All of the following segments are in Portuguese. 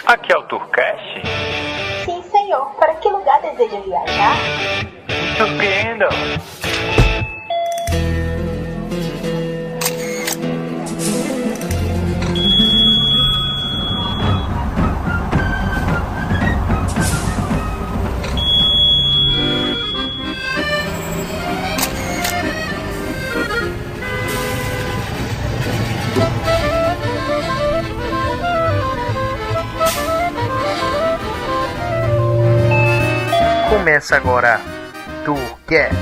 Aqui é o Tourcast? Sim, senhor. Para que lugar deseja viajar? Surpreenda! Começa agora Tourcast.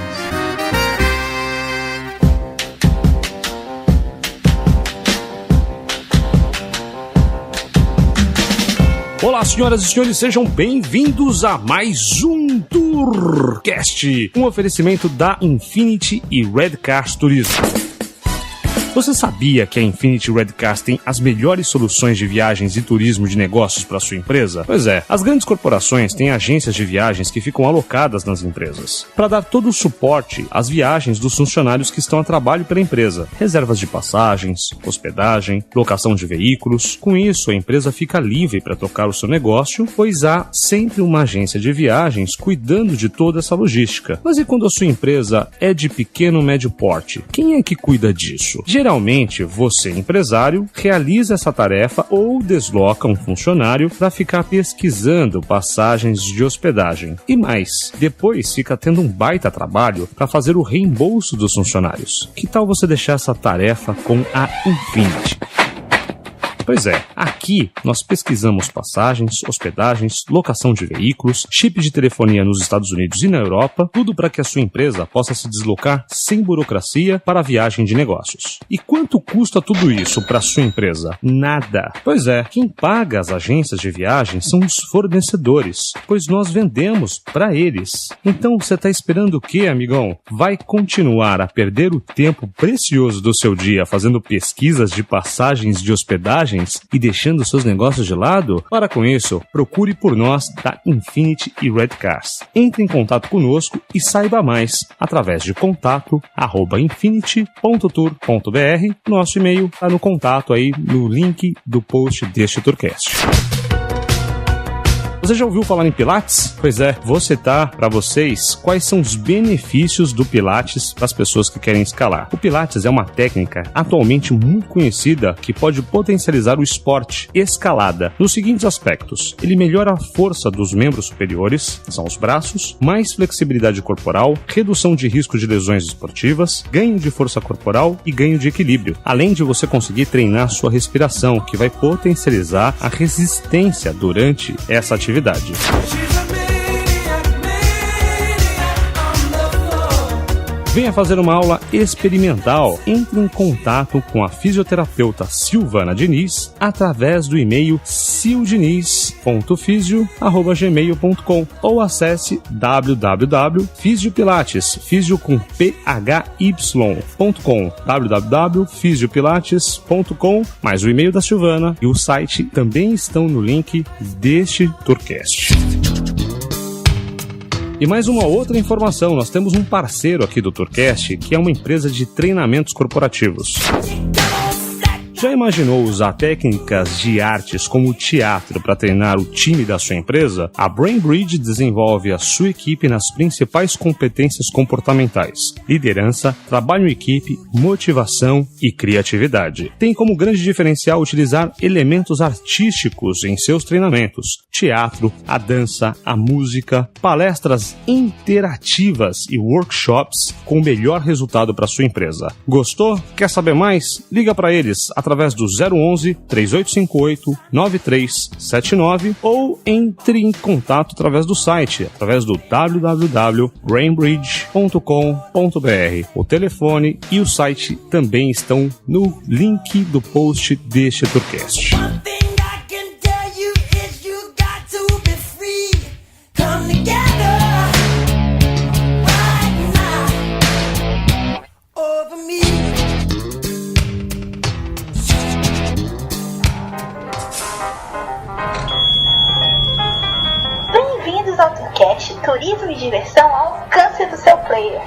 Olá, senhoras e senhores, sejam bem-vindos a mais um Tourcast, um oferecimento da Infinity e Redcars Turismo. Você sabia que a Infinity Redcars tem as melhores soluções de viagens e turismo de negócios para sua empresa? Pois é, as grandes corporações têm agências de viagens que ficam alocadas nas empresas para dar todo o suporte às viagens dos funcionários que estão a trabalho pela empresa, reservas de passagens, hospedagem, locação de veículos. Com isso, a empresa fica livre para tocar o seu negócio, pois há sempre uma agência de viagens cuidando de toda essa logística. Mas e quando a sua empresa é de pequeno ou médio porte? Quem é que cuida disso? Geralmente, você, empresário, realiza essa tarefa ou desloca um funcionário para ficar pesquisando passagens de hospedagem. E mais, depois fica tendo um baita trabalho para fazer o reembolso dos funcionários. Que tal você deixar essa tarefa com a Infinity? Pois é, aqui nós pesquisamos passagens, hospedagens, locação de veículos, chip de telefonia nos Estados Unidos e na Europa, tudo para que a sua empresa possa se deslocar sem burocracia para a viagem de negócios. E quanto custa tudo isso para a sua empresa? Nada. Pois é, quem paga as agências de viagem são os fornecedores, pois nós vendemos para eles. Então você está esperando o quê, amigão? Vai continuar a perder o tempo precioso do seu dia fazendo pesquisas de passagens de hospedagem e deixando seus negócios de lado? Para com isso, procure por nós da Infinity e Redcars. Entre em contato conosco e saiba mais através de contato@infinity.tour.br. Nosso e-mail está no contato aí no link do post deste Tourcast. Você já ouviu falar em Pilates? Pois é, vou citar para vocês quais são os benefícios do Pilates para as pessoas que querem escalar. O Pilates é uma técnica atualmente muito conhecida que pode potencializar o esporte escalada nos seguintes aspectos. Ele melhora a força dos membros superiores, são os braços, mais flexibilidade corporal, redução de risco de lesões esportivas, ganho de força corporal e ganho de equilíbrio, além de você conseguir treinar sua respiração, que vai potencializar a resistência durante essa atividade. Venha fazer uma aula experimental. Entre em contato com a fisioterapeuta Silvana Diniz através do e-mail sildiniz.fisio@gmail.com ou acesse www.fisiopilates.com www.fisiopilates.com, mais o e-mail da Silvana e o site também estão no link deste Tourcast. E mais uma outra informação, nós temos um parceiro aqui do Tourcast, que é uma empresa de treinamentos corporativos. Já imaginou usar técnicas de artes como o teatro para treinar o time da sua empresa? A BrainBridge desenvolve a sua equipe nas principais competências comportamentais: liderança, trabalho em equipe, motivação e criatividade. Tem como grande diferencial utilizar elementos artísticos em seus treinamentos: teatro, a dança, a música, palestras interativas e workshops com o melhor resultado para sua empresa. Gostou? Quer saber mais? Liga para eles através do 011 3858 9379 ou entre em contato através do site, através do www.brainbridge.com.br. O telefone e o site também estão no link do post deste Tourcast. Bem-vindos ao Tourcast Turismo e Diversão ao alcance do seu player.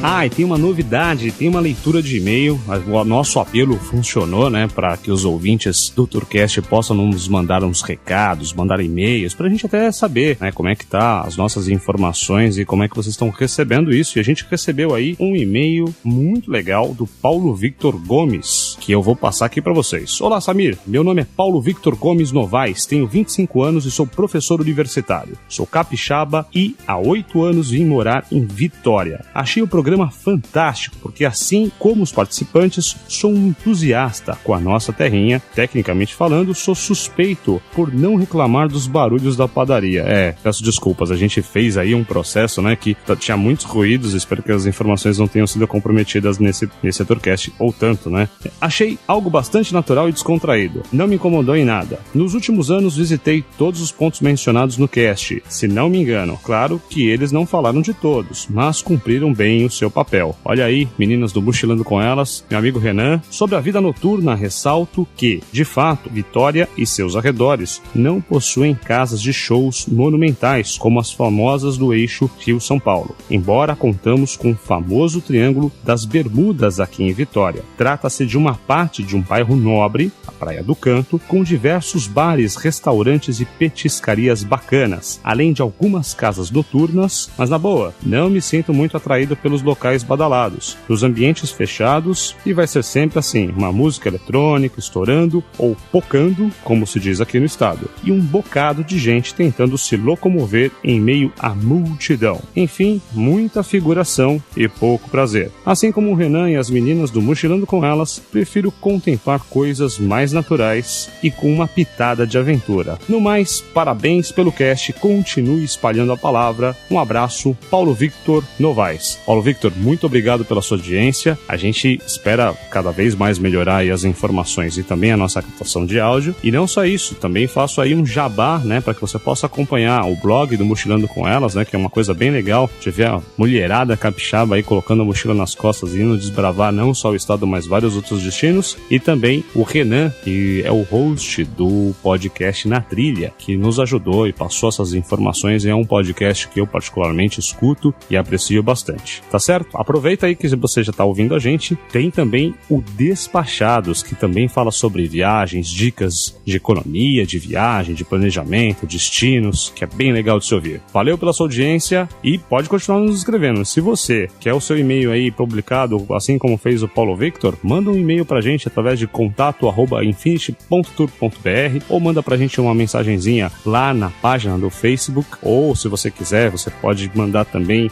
E tem uma novidade, tem uma leitura de e-mail. O nosso apelo funcionou, né, para que os ouvintes do Tourcast possam nos mandar uns recados, mandar e-mails, pra gente até saber, né, como é que tá as nossas informações e como é que vocês estão recebendo isso. E a gente recebeu aí um e-mail muito legal do Paulo Victor Gomes, que eu vou passar aqui pra vocês. Olá, Samir, meu nome é Paulo Victor Gomes Novaes, tenho 25 anos e sou professor universitário. Sou capixaba e há 8 anos vim morar em Vitória. Achei o programa fantástico, porque assim como os participantes, sou um entusiasta com a nossa terrinha. Tecnicamente falando, sou suspeito por não reclamar dos barulhos da padaria. Peço desculpas, a gente fez aí um processo, né, que tinha muitos ruídos, espero que as informações não tenham sido comprometidas nesse Tourcast, ou tanto, né. Achei algo bastante natural e descontraído, não me incomodou em nada. Nos últimos anos visitei todos os pontos mencionados no cast, se não me engano. Claro que eles não falaram de todos, mas cumpriram bem o seu papel. Olha aí, meninas do Mochilando com Elas, meu amigo Renan. Sobre a vida noturna, ressalto que, de fato, Vitória e seus arredores não possuem casas de shows monumentais, como as famosas do eixo Rio-São Paulo, embora contamos com o famoso Triângulo das Bermudas aqui em Vitória. Trata-se de uma parte de um bairro nobre, a Praia do Canto, com diversos bares, restaurantes e petiscarias bacanas, além de algumas casas noturnas, mas na boa, não me sinto muito atraído pelos locais badalados, dos ambientes fechados, e vai ser sempre assim, uma música eletrônica estourando ou pocando, como se diz aqui no estado, e um bocado de gente tentando se locomover em meio à multidão. Enfim, muita figuração e pouco prazer. Assim como o Renan e as meninas do Mochilando com Elas, prefiro contemplar coisas mais naturais e com uma pitada de aventura. No mais, parabéns pelo cast, continue espalhando a palavra. Um abraço, Paulo Victor Novaes. Paulo Victor, muito obrigado pela sua audiência. A gente espera cada vez mais melhorar aí as informações e também a nossa captação de áudio. E não só isso, também faço aí um jabá, né, para que você possa acompanhar o blog do Mochilando com Elas, né, que é uma coisa bem legal de ver a mulherada capixaba aí colocando a mochila nas costas e indo desbravar não só o estado, mas vários outros destinos. E também o Renan, que é o host do podcast Na Trilha, que nos ajudou e passou essas informações. É um podcast que eu particularmente escuto e aprecio bastante, tá certo? Aproveita aí que você já tá ouvindo a gente. Tem também o Despachados, que também fala sobre viagens, dicas de economia, de viagem, de planejamento, destinos, que é bem legal de se ouvir. Valeu pela sua audiência e pode continuar nos escrevendo. Se você quer o seu e-mail aí publicado, assim como fez o Paulo Victor, manda um e-mail pra gente através de contato@infinity.tour.br ou manda pra gente uma mensagenzinha lá na página do Facebook, ou se você quiser, você pode mandar também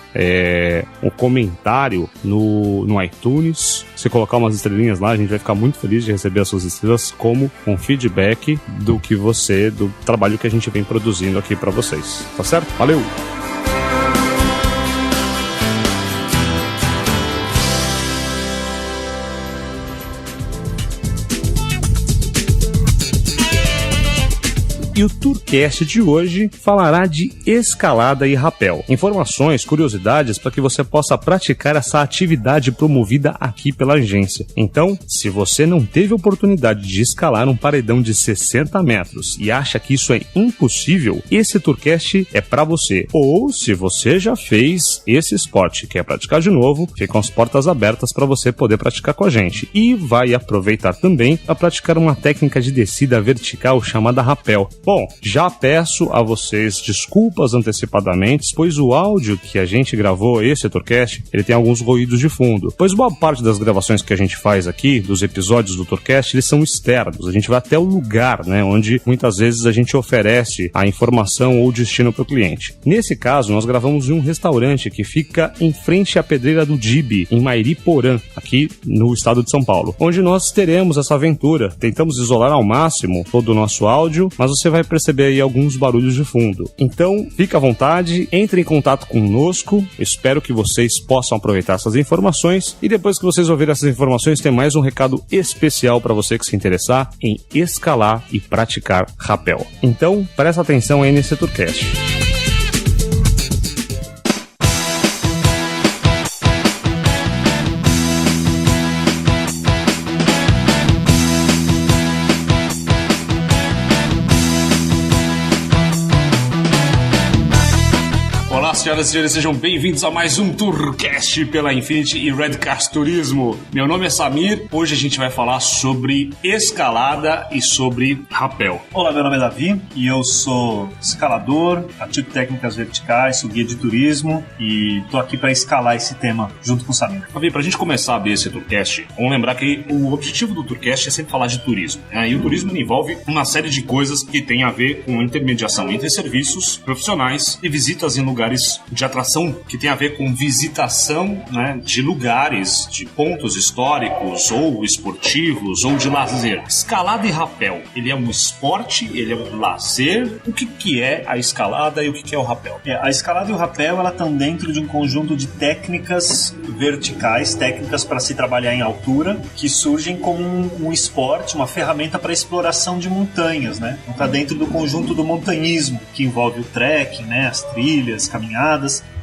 um comentário no iTunes. Se colocar umas estrelinhas lá, a gente vai ficar muito feliz de receber as suas estrelas como um feedback do trabalho que a gente vem produzindo aqui pra vocês, tá certo? Valeu! E o Tourcast de hoje falará de escalada e rapel. Informações, curiosidades para que você possa praticar essa atividade promovida aqui pela agência. Então, se você não teve oportunidade de escalar um paredão de 60 metros e acha que isso é impossível, esse Tourcast é para você. Ou, se você já fez esse esporte e quer praticar de novo, ficam as portas abertas para você poder praticar com a gente. E vai aproveitar também para praticar uma técnica de descida vertical chamada rapel. Bom, já peço a vocês desculpas antecipadamente, pois o áudio que a gente gravou, esse Tourcast, ele tem alguns ruídos de fundo. Pois boa parte das gravações que a gente faz aqui, dos episódios do Tourcast, eles são externos. A gente vai até o lugar, né, onde muitas vezes a gente oferece a informação ou o destino para o cliente. Nesse caso, nós gravamos em um restaurante que fica em frente à Pedreira do Dibe, em Mairiporã, aqui no estado de São Paulo, onde nós teremos essa aventura. Tentamos isolar ao máximo todo o nosso áudio, mas você vai perceber aí alguns barulhos de fundo. Então, fica à vontade, entre em contato conosco, espero que vocês possam aproveitar essas informações, e depois que vocês ouvirem essas informações, tem mais um recado especial para você que se interessar em escalar e praticar rapel. Então, presta atenção aí nesse Tourcast. senhoras e senhores, sejam bem-vindos a mais um Tourcast pela Infinity e Redcast Turismo. Meu nome é Samir, hoje a gente vai falar sobre escalada e sobre rapel. Olá, meu nome é Davi e eu sou escalador, pratico técnicas verticais, sou guia de turismo e tô aqui para escalar esse tema junto com o Samir. Davi, pra gente começar a abrir esse Tourcast, vamos lembrar que o objetivo do Tourcast é sempre falar de turismo, né? E o turismo envolve uma série de coisas que tem a ver com intermediação entre serviços profissionais e visitas em lugares de atração, que tem a ver com visitação, né, de lugares, de pontos históricos ou esportivos ou de lazer. Escalada e rapel, ele é um esporte, ele é um lazer? O que é a escalada e o que é o rapel? A escalada e o rapel, ela estão dentro de um conjunto de técnicas verticais, técnicas para se trabalhar em altura, que surgem como um esporte, uma ferramenta para exploração de montanhas, né? Então está dentro do conjunto do montanhismo, que envolve o trekking, né, as trilhas, caminhadas.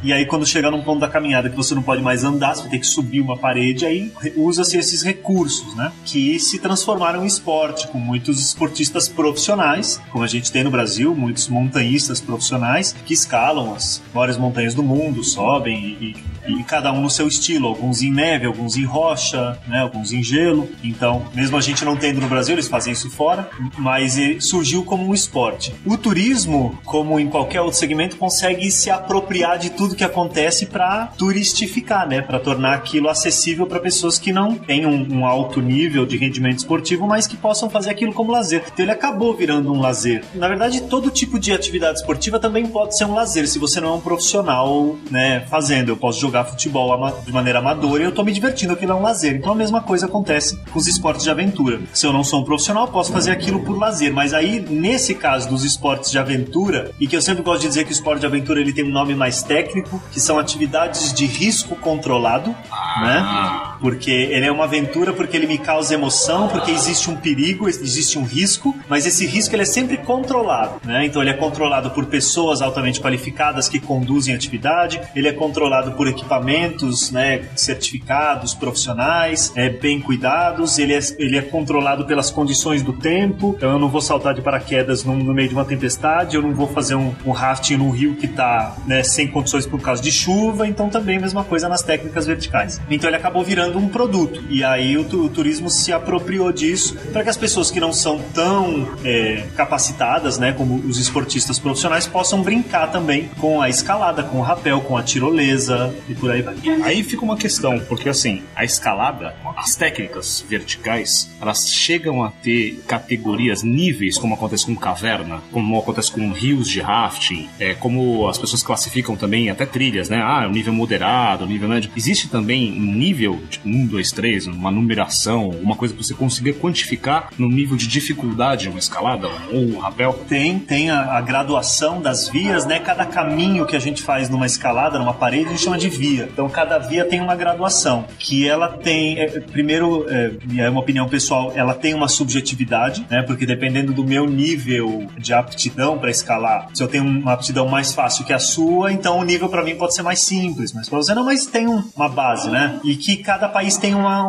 E aí quando chegar num ponto da caminhada que você não pode mais andar, você vai ter que subir uma parede, aí usa-se esses recursos, né, que se transformaram em esporte, com muitos esportistas profissionais, como a gente tem no Brasil, muitos montanhistas profissionais que escalam as maiores montanhas do mundo, sobem e cada um no seu estilo, alguns em neve, alguns em rocha, né, alguns em gelo. Então, mesmo a gente não tendo no Brasil, eles fazem isso fora, mas surgiu como um esporte. O turismo, como em qualquer outro segmento, consegue se apropriar de tudo que acontece para turistificar, né, para tornar aquilo acessível para pessoas que não têm um alto nível de rendimento esportivo, mas que possam fazer aquilo como lazer. Então ele acabou virando um lazer. Na verdade, todo tipo de atividade esportiva também pode ser um lazer, se você não é um profissional, né, fazendo. Eu posso jogar futebol de maneira amadora e eu tô me divertindo, aquilo é um lazer. Então a mesma coisa acontece com os esportes de aventura. Se eu não sou um profissional, posso fazer aquilo por lazer, mas aí, nesse caso dos esportes de aventura, e que eu sempre gosto de dizer que o esporte de aventura ele tem um nome mais técnico, que são atividades de risco controlado, né? Porque ele é uma aventura, porque ele me causa emoção, porque existe um perigo, existe um risco, mas esse risco ele é sempre controlado, né? Então ele é controlado por pessoas altamente qualificadas que conduzem a atividade, ele é controlado por equipamentos, né, certificados, profissionais, bem cuidados, ele é controlado pelas condições do tempo. Então eu não vou saltar de paraquedas no meio de uma tempestade, eu não vou fazer um rafting num rio que está, né, sem condições por causa de chuva. Então também a mesma coisa nas técnicas verticais. Então ele acabou virando um produto, e aí o turismo se apropriou disso para que as pessoas que não são tão capacitadas, né, como os esportistas profissionais, possam brincar também com a escalada, com o rapel, com a tirolesa e por aí vai. Aí fica uma questão, porque assim, a escalada, as técnicas verticais, elas chegam a ter categorias, níveis, como acontece com caverna, como acontece com rios de rafting, como as pessoas classificam também até trilhas, né? O nível moderado, o nível médio. Existe também um nível, tipo 1, 2, 3, uma numeração, uma coisa para você conseguir quantificar no nível de dificuldade uma escalada ou um rapel? Tem a graduação das vias, né? Cada caminho que a gente faz numa escalada, numa parede, a gente chama de via. Então cada via tem uma graduação, que ela tem, primeiro, e é uma opinião pessoal, ela tem uma subjetividade, né? Porque dependendo do meu nível de aptidão para escalar, se eu tenho uma aptidão mais fácil que a sua, então o nível para mim pode ser mais simples, mas para você não, mas tem uma base, né? E que cada país tem uma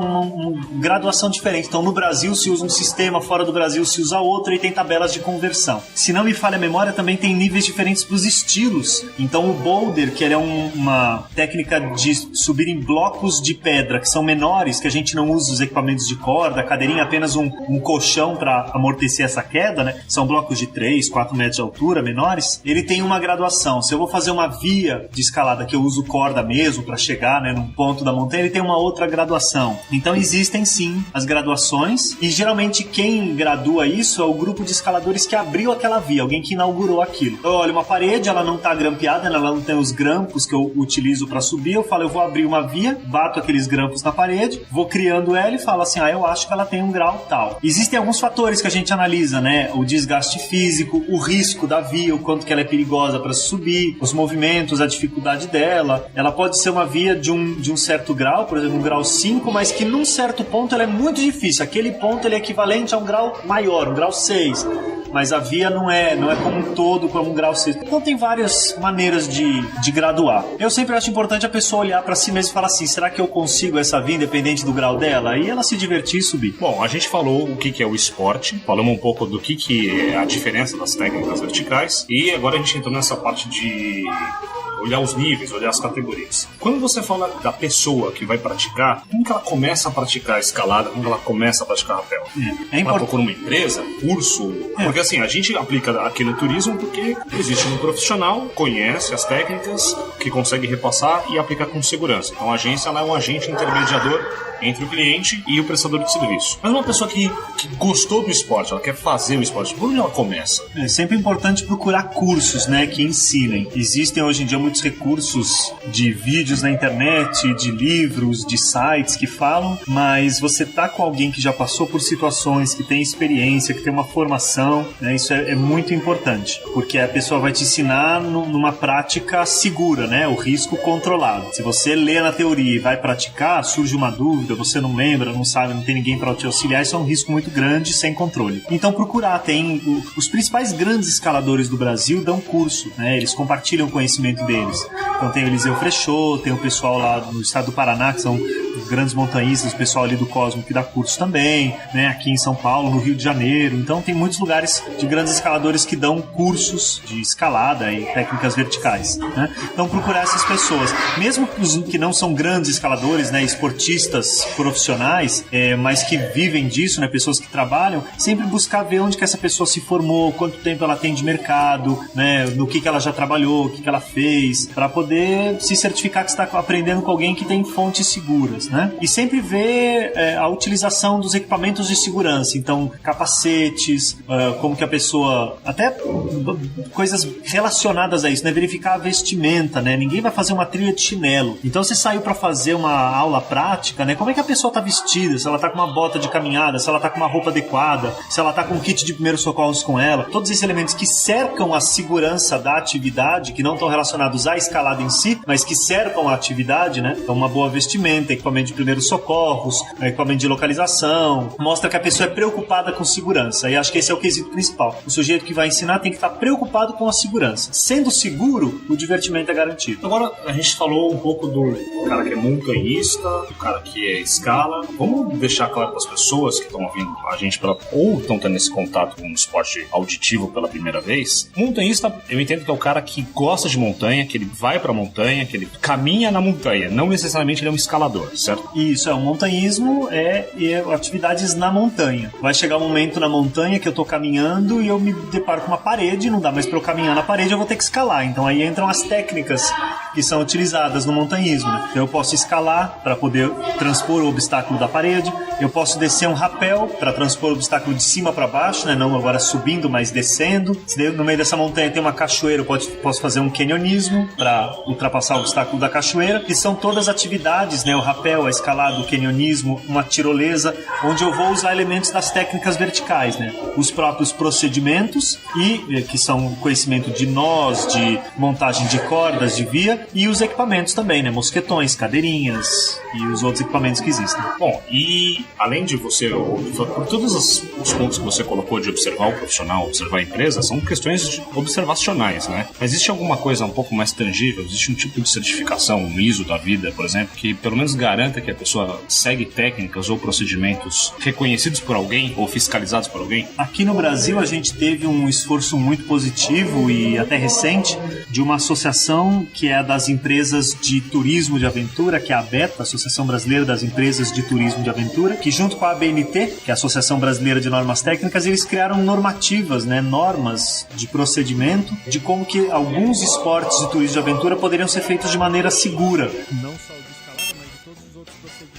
graduação diferente. Então no Brasil se usa um sistema, fora do Brasil se usa outro, e tem tabelas de conversão. Se não me falha a memória, também tem níveis diferentes para os estilos. Então o boulder, que ele é uma técnica de subir em blocos de pedra que são menores, que a gente não usa os equipamentos de corda, a cadeirinha é apenas um colchão para amortecer essa queda, né? São blocos de 3, 4 metros de altura, menores. Ele tem uma graduação. Se eu vou fazer uma via de escalada que eu uso corda mesmo para chegar, né, num ponto da montanha, ele tem uma outra graduação. Então existem sim as graduações, e geralmente quem gradua isso é o grupo de escaladores que abriu aquela via, alguém que inaugurou aquilo. Eu olho uma parede, ela não está grampeada, ela não tem os grampos que eu utilizo para subir, eu falo, eu vou abrir uma via, bato aqueles grampos na parede, vou criando ela e falo assim, eu acho que ela tem um grau tal. Existem alguns fatores que a gente analisa, né, o desgaste físico, o risco da via, o quanto que ela é perigosa para subir, os movimentos, a dificuldade dela. Ela pode ser uma via de um certo grau, por exemplo, um grau 5, mas que num certo ponto ela é muito difícil. Aquele ponto ele é equivalente a um grau maior, um grau 6. Mas a via não é como um todo, como um grau 6. Então tem várias maneiras de graduar. Eu sempre acho importante a pessoa olhar para si mesma e falar assim, será que eu consigo essa via independente do grau dela? E ela se divertir e subir. Bom, a gente falou o que é o esporte, falamos um pouco do que é a diferença das técnicas verticais, e agora a gente entrou nessa parte de olhar os níveis, olhar as categorias. Quando você fala da pessoa que vai praticar, como que ela começa a praticar a escalada, como que ela começa a praticar rapel? Ela procura uma empresa, curso? Porque assim, a gente aplica aqui no turismo porque existe um profissional, conhece as técnicas, que consegue repassar e aplicar com segurança. Então a agência ela é um agente intermediador entre o cliente e o prestador de serviço. Mas uma pessoa que gostou do esporte, ela quer fazer o esporte, por onde ela começa? É sempre importante procurar cursos, né, que ensinem. Existem hoje em dia muitos recursos de vídeos na internet, de livros, de sites que falam, mas você tá com alguém que já passou por situações, que tem experiência, que tem uma formação, né, isso é muito importante, porque a pessoa vai te ensinar numa prática segura, né, o risco controlado. Se você lê na teoria e vai praticar, surge uma dúvida, você não lembra, não sabe, não tem ninguém para te auxiliar, isso é um risco muito grande sem controle. Então procurar, tem os principais grandes escaladores do Brasil dão curso, né? Eles compartilham o conhecimento deles. Então tem o Eliseu Frechot, tem o pessoal lá no estado do Paraná, que são os grandes montanhistas, o pessoal ali do Cosmo que dá curso também, né? Aqui em São Paulo, no Rio de Janeiro. Então tem muitos lugares de grandes escaladores que dão cursos de escalada e técnicas verticais, né? Então procurar essas pessoas, mesmo os que não são grandes escaladores, né? Esportistas profissionais, mas que vivem disso, né? Pessoas que trabalham, sempre buscar ver onde que essa pessoa se formou, quanto tempo ela tem de mercado, né? No que ela já trabalhou, o que ela fez, para poder se certificar que está aprendendo com alguém que tem fontes seguras, né? E sempre ver a utilização dos equipamentos de segurança, então capacetes, como que a pessoa, até coisas relacionadas a isso, né? Verificar a vestimenta, né? Ninguém vai fazer uma trilha de chinelo, então você saiu para fazer uma aula prática, né? Como é que a pessoa está vestida, se ela está com uma bota de caminhada, se ela está com uma roupa adequada, se ela está com um kit de primeiros socorros com ela, todos esses elementos que cercam a segurança da atividade, que não estão relacionados à escalada em si, mas que cercam a atividade, né? Então uma boa vestimenta, equipamento de primeiros socorros, equipamento de localização, mostra que a pessoa é preocupada com segurança, e acho que esse é o quesito principal. O sujeito que vai ensinar tem que estar preocupado com a segurança. Sendo seguro, o divertimento é garantido. Agora, a gente falou um pouco do cara que é montanhista, do cara que é escala. Vamos deixar claro para as pessoas que estão ouvindo a gente ou estão tendo esse contato com um esporte auditivo pela primeira vez. Montanhista, eu entendo que é o cara que gosta de montanha, que ele vai pra montanha, que ele caminha na montanha. Não necessariamente ele é um escalador, certo? Isso, o montanhismo é atividades na montanha. Vai chegar um momento na montanha que eu tô caminhando e eu me deparo com uma parede, não dá mais pra eu caminhar na parede, eu vou ter que escalar. Então aí entram as técnicas que são utilizadas no montanhismo, né? Então eu posso escalar para poder transpor o obstáculo da parede, eu posso descer um rapel para transpor o obstáculo de cima para baixo, né? Não agora subindo, mas descendo. Se no meio dessa montanha tem uma cachoeira, eu posso fazer um canyonismo para ultrapassar o obstáculo da cachoeira, que são todas atividades, né? O rapel, a escalada, o canyonismo, uma tirolesa, onde eu vou usar elementos das técnicas verticais, né? Os próprios procedimentos, que são conhecimento de nós, de montagem de cordas, de via, e os equipamentos também, né? Mosquetões, cadeirinhas e os outros equipamentos que existem. Bom, e além de você, por todos os pontos que você colocou de observar o profissional, observar a empresa, são questões observacionais, né? Mas existe alguma coisa um pouco mais tangível? Existe um tipo de certificação, um ISO da vida, por exemplo, que pelo menos garanta que a pessoa segue técnicas ou procedimentos reconhecidos por alguém ou fiscalizados por alguém? Aqui no Brasil a gente teve um esforço muito positivo e até recente de uma associação que é a das empresas de turismo de aventura, que é a ABETA, Associação Brasileira das Empresas de Turismo de Aventura, que junto com a ABNT, que é a Associação Brasileira de Normas Técnicas, eles criaram normativas, né, normas de procedimento de como que alguns esportes de turismo de aventura poderiam ser feitos de maneira segura. Não só de escalada, mas de todos os outros procedimentos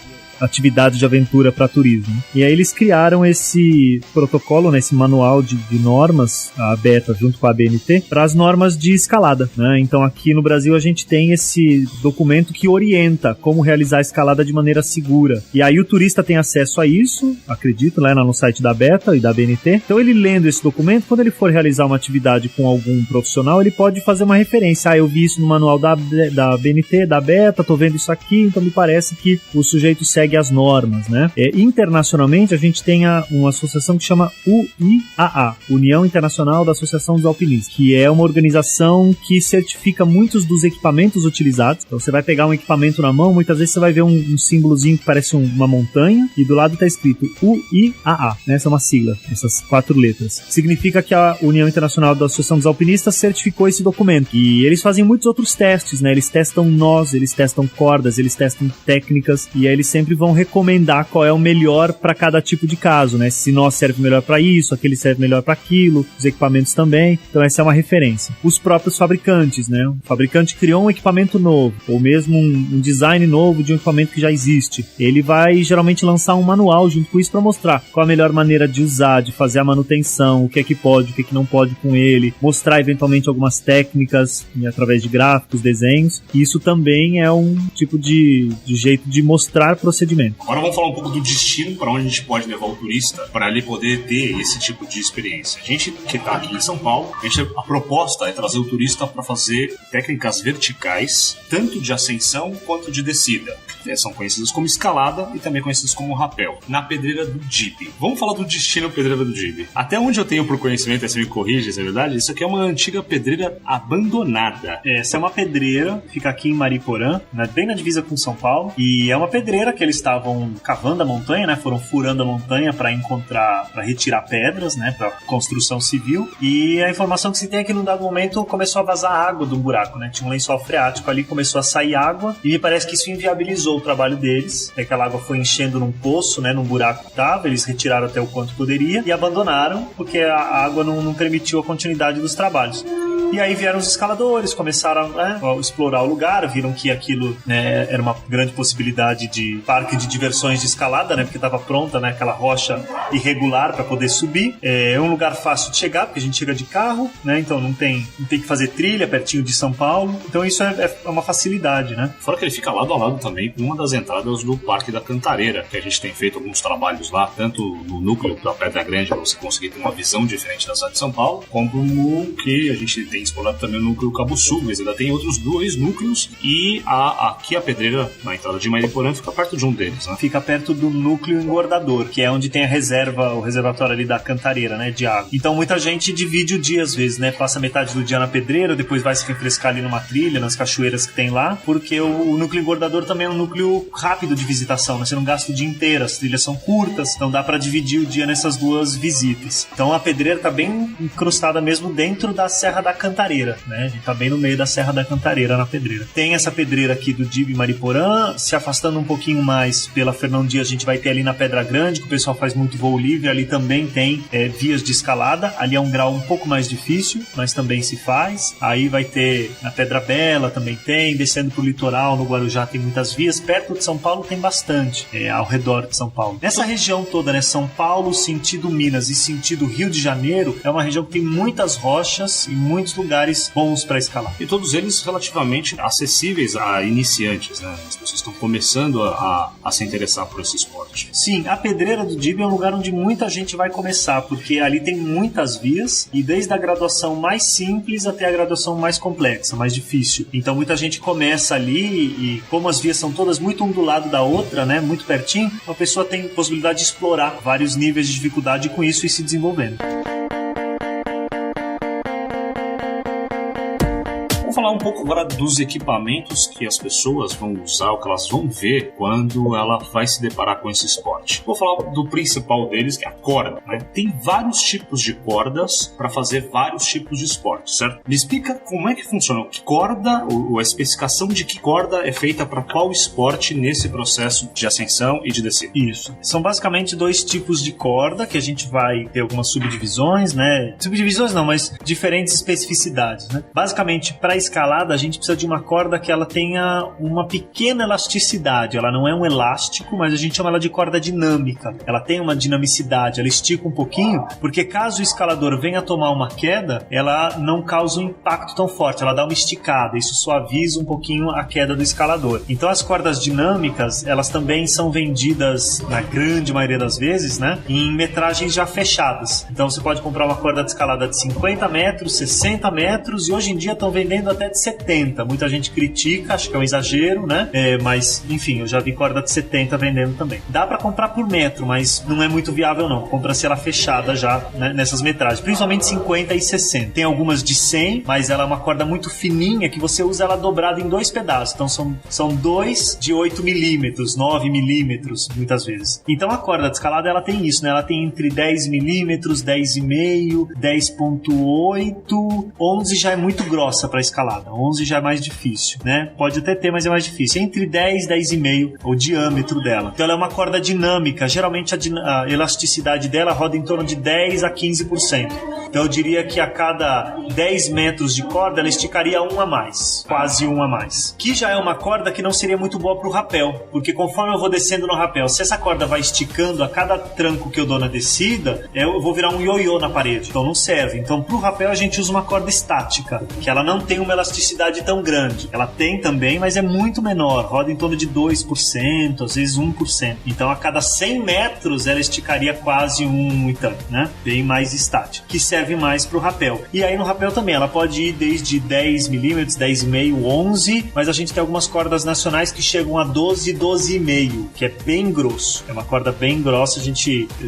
de atividade de aventura para turismo. E aí eles criaram esse protocolo, né, esse manual de normas, a ABETA junto com a ABNT, para as normas de escalada, né? Então aqui no Brasil a gente tem esse documento que orienta como realizar a escalada de maneira segura. E aí o turista tem acesso a isso, acredito, lá no site da ABETA e da ABNT. Então ele lendo esse documento, quando ele for realizar uma atividade com algum profissional, ele pode fazer uma referência. Eu vi isso no manual da ABNT, da ABETA, tô vendo isso aqui, então me parece parece que o sujeito segue as normas, né? Internacionalmente, a gente tem uma associação que chama UIAA, União Internacional da Associação dos Alpinistas, que é uma organização que certifica muitos dos equipamentos utilizados. Então você vai pegar um equipamento na mão, muitas vezes você vai ver um símbolozinho que parece uma montanha, e do lado está escrito UIAA, né? Essa é uma sigla, essas 4 letras. Significa que a União Internacional da Associação dos Alpinistas certificou esse documento. E eles fazem muitos outros testes, né? Eles testam nós, eles testam cordas, eles testam técnicas, e aí eles sempre vão recomendar qual é o melhor para cada tipo de caso, né? Se nós serve melhor para isso, aquele serve melhor para aquilo, os equipamentos também. Então essa é uma referência. Os próprios fabricantes, né? O fabricante criou um equipamento novo, ou mesmo um design novo de um equipamento que já existe. Ele vai geralmente lançar um manual junto com isso para mostrar qual a melhor maneira de usar, de fazer a manutenção, o que é que pode, o que é que não pode com ele, mostrar eventualmente algumas técnicas através de gráficos, desenhos. E isso também é um tipo de jeito de mostrar procedimento. Agora vamos falar um pouco do destino, para onde a gente pode levar o turista para ele poder ter esse tipo de experiência. A gente que está aqui em São Paulo, a proposta é trazer o turista para fazer técnicas verticais, tanto de ascensão quanto de descida. São conhecidas como escalada e também conhecidas como rapel, na Pedreira do Dibe. Vamos falar do destino Pedreira do Dibe. Até onde eu tenho por conhecimento, você me corrige, se é verdade, isso aqui é uma antiga pedreira abandonada. Essa é uma pedreira, fica aqui em Mariporã, bem na divisa com São Paulo, e é uma pedreira que eles estavam cavando a montanha, né? Foram furando a montanha para retirar pedras, né? Para construção civil, e a informação que se tem é que num dado momento começou a vazar água de um buraco, né? Tinha um lençol freático ali, começou a sair água, e me parece que isso inviabilizou o trabalho deles. Aquela água foi enchendo num poço, né? Num buraco que tava, eles retiraram até o quanto poderia e abandonaram, porque a água não permitiu a continuidade dos trabalhos. E aí vieram os escaladores, começaram a explorar o lugar, viram que aquilo, né, era uma grande possibilidade de parque de diversões de escalada, né, porque estava pronta, né, aquela rocha irregular para poder subir. É um lugar fácil de chegar, porque a gente chega de carro, né, então não tem que fazer trilha pertinho de São Paulo. Então isso é uma facilidade, né? Fora que ele fica lado a lado também com uma das entradas do Parque da Cantareira, que a gente tem feito alguns trabalhos lá, tanto no núcleo da Pedra Grande, para você conseguir ter uma visão diferente da cidade de São Paulo, como no que a gente tem explorado também no núcleo Cabo Sul, mas ainda tem outros 2 núcleos, e aqui a pedreira, na entrada de Mariporã, fica perto de um deles, né? Fica perto do núcleo engordador, que é onde tem o reservatório ali da Cantareira, né, de água. Então muita gente divide o dia às vezes, né, passa metade do dia na pedreira, depois vai se refrescar ali numa trilha, nas cachoeiras que tem lá, porque o núcleo engordador também é um núcleo rápido de visitação, né? Você não gasta o dia inteiro, as trilhas são curtas, então dá pra dividir o dia nessas 2 visitas. Então a pedreira tá bem incrustada mesmo dentro da Serra da Cantareira, né? A gente tá bem no meio da Serra da Cantareira, na pedreira. Tem essa pedreira aqui do Dibe Mariporã, se afastando um pouquinho mais pela Fernão Dias, a gente vai ter ali na Pedra Grande, que o pessoal faz muito voo livre, ali também tem vias de escalada, ali é um grau um pouco mais difícil, mas também se faz. Aí vai ter na Pedra Bela, também tem, descendo pro litoral, no Guarujá tem muitas vias, perto de São Paulo tem bastante, ao redor de São Paulo. Nessa região toda, né, São Paulo, sentido Minas e sentido Rio de Janeiro, é uma região que tem muitas rochas e muitos lugares bons para escalar. E todos eles relativamente acessíveis a iniciantes, né? As pessoas estão começando a se interessar por esse esporte. Sim, a Pedreira do Dibe é um lugar onde muita gente vai começar, porque ali tem muitas vias, e desde a graduação mais simples até a graduação mais complexa, mais difícil. Então muita gente começa ali, e como as vias são todas muito um do lado da outra, né, muito pertinho, a pessoa tem possibilidade de explorar vários níveis de dificuldade e com isso ir se desenvolvendo. Falar um pouco agora dos equipamentos que as pessoas vão usar, o que elas vão ver quando ela vai se deparar com esse esporte. Vou falar do principal deles, que é a corda, né? Tem vários tipos de cordas para fazer vários tipos de esporte, certo? Me explica como é que funciona. Que corda, ou a especificação de que corda é feita para qual esporte nesse processo de ascensão e de descida? Isso. São basicamente 2 tipos de corda, que a gente vai ter algumas subdivisões, né? Subdivisões não, mas diferentes especificidades, né? Basicamente, para escalada, a gente precisa de uma corda que ela tenha uma pequena elasticidade. Ela não é um elástico, mas a gente chama ela de corda dinâmica. Ela tem uma dinamicidade, ela estica um pouquinho, porque caso o escalador venha tomar uma queda, ela não causa um impacto tão forte, ela dá uma esticada, isso suaviza um pouquinho a queda do escalador. Então as cordas dinâmicas, elas também são vendidas, na grande maioria das vezes, né, em metragens já fechadas. Então você pode comprar uma corda de escalada de 50 metros, 60 metros, e hoje em dia estão vendendo até até de 70. Muita gente critica, acho que é um exagero, né? Mas, enfim, eu já vi corda de 70 vendendo também. Dá pra comprar por metro, mas não é muito viável não. Compra-se ela fechada já, né, nessas metragens, principalmente 50 e 60. Tem algumas de 100, mas ela é uma corda muito fininha que você usa ela dobrada em 2 pedaços. Então são 2 de 8 milímetros, 9 milímetros, muitas vezes. Então a corda de escalada, ela tem isso, né? Ela tem entre 10 milímetros, 10,5, 10,8, 11 já é muito grossa para escalada, 11 já é mais difícil, né? Pode até ter, mas é mais difícil. Entre 10 e 10,5 o diâmetro dela. Então ela é uma corda dinâmica, geralmente a elasticidade dela roda em torno de 10 a 15%. Então eu diria que a cada 10 metros de corda ela esticaria um a mais, quase um a mais. Que já é uma corda que não seria muito boa pro rapel, porque conforme eu vou descendo no rapel, se essa corda vai esticando a cada tranco que eu dou na descida, eu vou virar um ioiô na parede, então não serve. Então pro rapel a gente usa uma corda estática, que ela não tem uma elasticidade tão grande. Ela tem também, mas é muito menor, roda em torno de 2%, às vezes 1%. Então a cada 100 metros ela esticaria quase um e tanto, né? Bem mais estática, que serve mais pro rapel. E aí no rapel também, ela pode ir desde 10 milímetros, 10,5, 11, mas a gente tem algumas cordas nacionais que chegam a 12, 12,5, que é bem grosso. É uma corda bem grossa,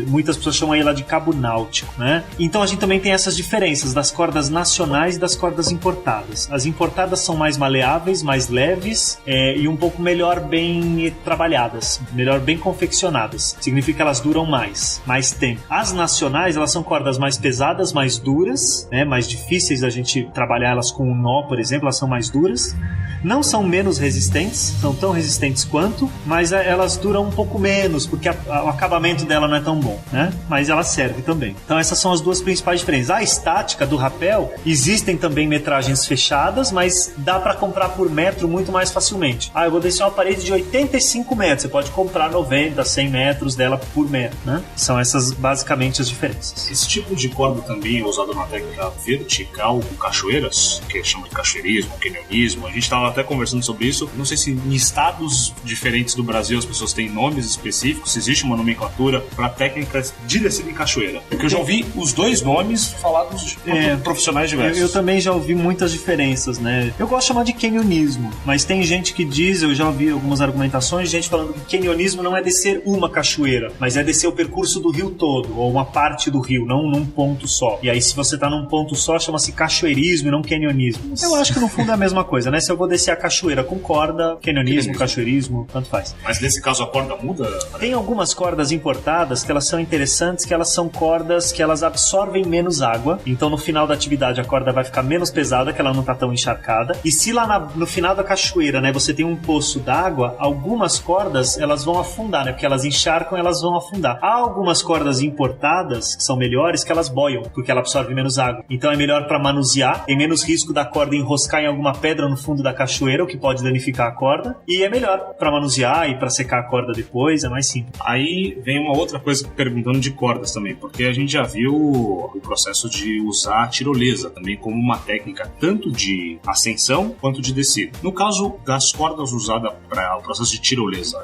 muitas pessoas chamam ela de cabo náutico, né? Então a gente também tem essas diferenças das cordas nacionais e das cordas importadas. As importadas são mais maleáveis, mais leves e um pouco melhor bem trabalhadas, melhor bem confeccionadas. Significa que elas duram mais tempo. As nacionais, elas são cordas mais pesadas, mais duras, né? Mais difíceis da gente trabalhar elas com um nó, por exemplo, elas são mais duras. Não são menos resistentes, são tão resistentes quanto, mas elas duram um pouco menos, porque o acabamento dela não é tão bom, né? Mas ela serve também. Então essas são as duas principais diferenças. A estática do rapel, existem também metragens fechadas, mas dá para comprar por metro muito mais facilmente. Eu vou descer uma parede de 85 metros, você pode comprar 90, 100 metros dela por metro, né? São essas basicamente as diferenças. Esse tipo de corda também é usado na técnica vertical com cachoeiras, que chama de cachoeirismo, canionismo. A gente estava até conversando sobre isso. Não sei se em estados diferentes do Brasil as pessoas têm nomes específicos, se existe uma nomenclatura para técnicas de descida em cachoeira. Porque eu já ouvi os dois nomes falados por profissionais diversos. Eu também já ouvi muitas diferenças, né? Eu gosto de chamar de canionismo, mas tem gente que diz, eu já ouvi algumas argumentações, gente falando que canionismo não é descer uma cachoeira, mas é descer o percurso do rio todo, ou uma parte do rio, não num ponto só. E aí se você tá num ponto só, chama-se cachoeirismo e não canionismo. Eu acho que no fundo é a mesma coisa, né? Se eu vou descer a cachoeira com corda, canionismo, cachoeirismo, tanto faz. Mas nesse caso a corda muda? Tem algumas cordas importadas que elas são interessantes, que elas são cordas que elas absorvem menos água, então no final da atividade a corda vai ficar menos pesada, que ela não tá tão encharcada. E se lá no final da cachoeira, né, você tem um poço d'água, algumas cordas elas vão afundar, né, porque elas encharcam, elas vão afundar. Há algumas cordas importadas que são melhores, que elas boiam, porque ela absorve menos água. Então é melhor para manusear, tem menos risco da corda enroscar em alguma pedra no fundo da cachoeira, o que pode danificar a corda, e é melhor para manusear e para secar a corda depois, é mais simples. Aí vem uma outra coisa perguntando de cordas também, porque a gente já viu o processo de usar a tirolesa também como uma técnica tanto de ascensão quanto de descida. No caso das cordas usadas para o processo de tirolesa,